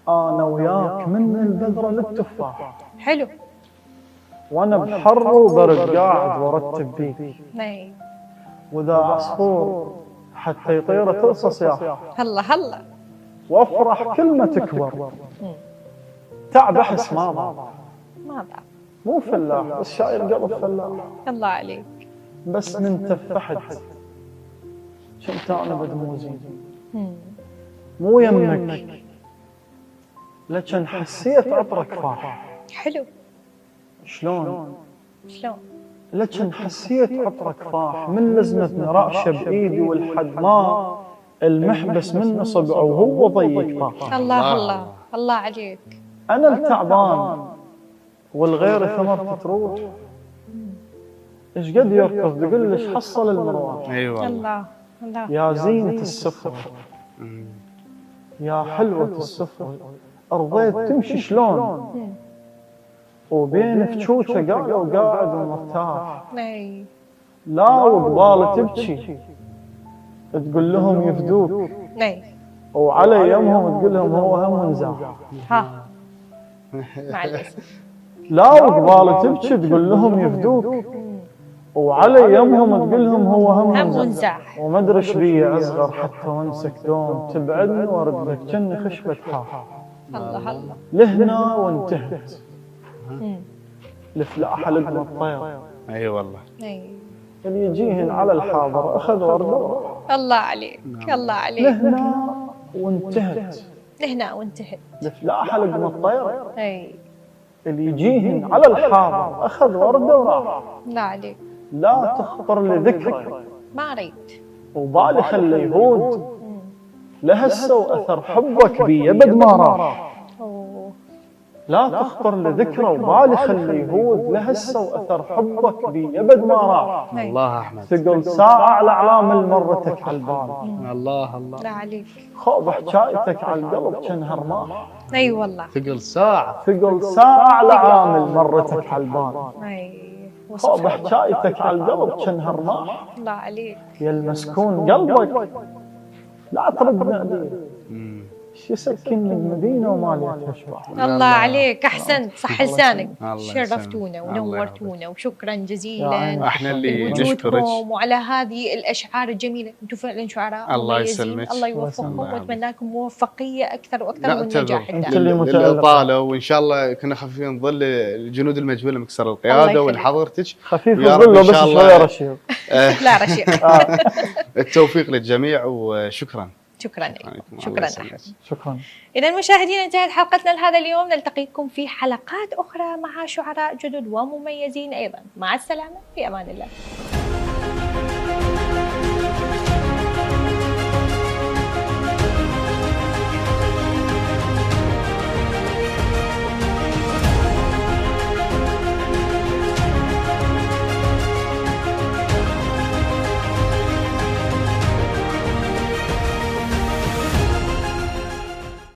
Speaker 11: انا وياك من البذره للتفاح.
Speaker 9: حلو.
Speaker 11: وانا بحر وبرد قاعد وارتب بيك.
Speaker 9: اي
Speaker 11: واذا عصفور حتى يطير ترصص يا
Speaker 9: هلا هلا.
Speaker 11: وافرح كل ما تكبر. تعب احس ما
Speaker 9: ضاع.
Speaker 11: مو فلاح بس شايل قلب فلاح.
Speaker 9: الله عليك.
Speaker 11: بس من تفحت كنت انا بدموزي مو يمك، لكن حسيت عطرك فاح.
Speaker 9: حلو.
Speaker 11: شلون؟
Speaker 9: لكن
Speaker 11: حسيت عطرك فاح من لزمتني رأشه بايدي والحد ما المحبس من صبعه وهو ضيق فاح.
Speaker 9: الله الله الله عليك.
Speaker 11: انا التعبان والغير ثمرته تروح. ايش قد يركض تقول ليش حصل المروح.
Speaker 10: ايوه
Speaker 9: الله الله.
Speaker 11: يا زينة السفر يا حلوة السفر، رضيت تمشي شلون وبين فشوشه قاعد ومرتاح. لا وقباله تبكي تقول لهم يفدوك، وعلى يمهم تقول لهم هو هم نزاح.
Speaker 9: مع الاسف.
Speaker 11: لا وقباله تبكي تقول لهم يفدوك، وعلى يمهم تقول لهم هو هم
Speaker 9: منزاح
Speaker 11: وما ادري ايش بي اصغر حتى وامسك دوم تبعدني وارد لك كني خشبه حاح.
Speaker 9: الله الله.
Speaker 11: لهنا وانتهت الفلاحه لقمه الطير.
Speaker 10: اي والله.
Speaker 11: اللي يجيهن على الحاضر اخذ ورده.
Speaker 9: الله عليك الله عليك.
Speaker 11: لهنا وانتهت.
Speaker 9: لهنا وانتهت.
Speaker 11: الفلاحه لقمه الطير.
Speaker 9: اي.
Speaker 11: اللي يجيهن على الحاضر اخذ ورده وراح.
Speaker 9: لا عليك.
Speaker 11: لا تخطر لذكرى.
Speaker 9: ما اريد.
Speaker 11: وبالي خلي يهود لهسه واثر حبك بي ابد ما راح. لا تخطر لذكرى وبالي خلي يهود لهسه واثر حبك بي ابد ما راح.
Speaker 10: الله احمد.
Speaker 11: ثقل ساعه على اعلام مرتك على البال.
Speaker 10: الله الله.
Speaker 9: لا عليك.
Speaker 11: خوب حكايتك على القلب كانها رماح.
Speaker 9: اي والله.
Speaker 10: ثقل ساعه.
Speaker 11: ثقل ساعه على اعلام مرتك على البال.
Speaker 9: اي.
Speaker 11: خوب حكايتك على القلب كانها رماح.
Speaker 9: الله عليك.
Speaker 11: يا المسكون قلبك لا ترد ناديه. شو يسكنني بمدينه ومالي اشباح.
Speaker 9: الله عليك احسنت صح لسانك. شرفتونا ونورتونا وشكرا جزيلا.
Speaker 10: احنا اللي نشكرك
Speaker 9: وعلى هذه الاشعار الجميله. انتم فعلا شعراء
Speaker 10: الله يسلمك.
Speaker 9: الله يوفقكم واتمنى لكم موفقيه اكثر واكثر والنجاح
Speaker 11: الدائم.
Speaker 10: للاطاله وان شاء الله كنا خفيفين ظل الجنود المجهوله مكسر القياده ولحضرتك
Speaker 11: خفيف الظل بس شويه رشيق.
Speaker 9: لا رشيق.
Speaker 10: التوفيق للجميع وشكرا.
Speaker 9: شكرا لك. شكرا أحمد.
Speaker 11: شكرا.
Speaker 9: إذا مشاهدينا انتهت حلقتنا لهذا اليوم. نلتقيكم في حلقات أخرى مع شعراء جدد ومميزين أيضا. مع السلامة في أمان الله.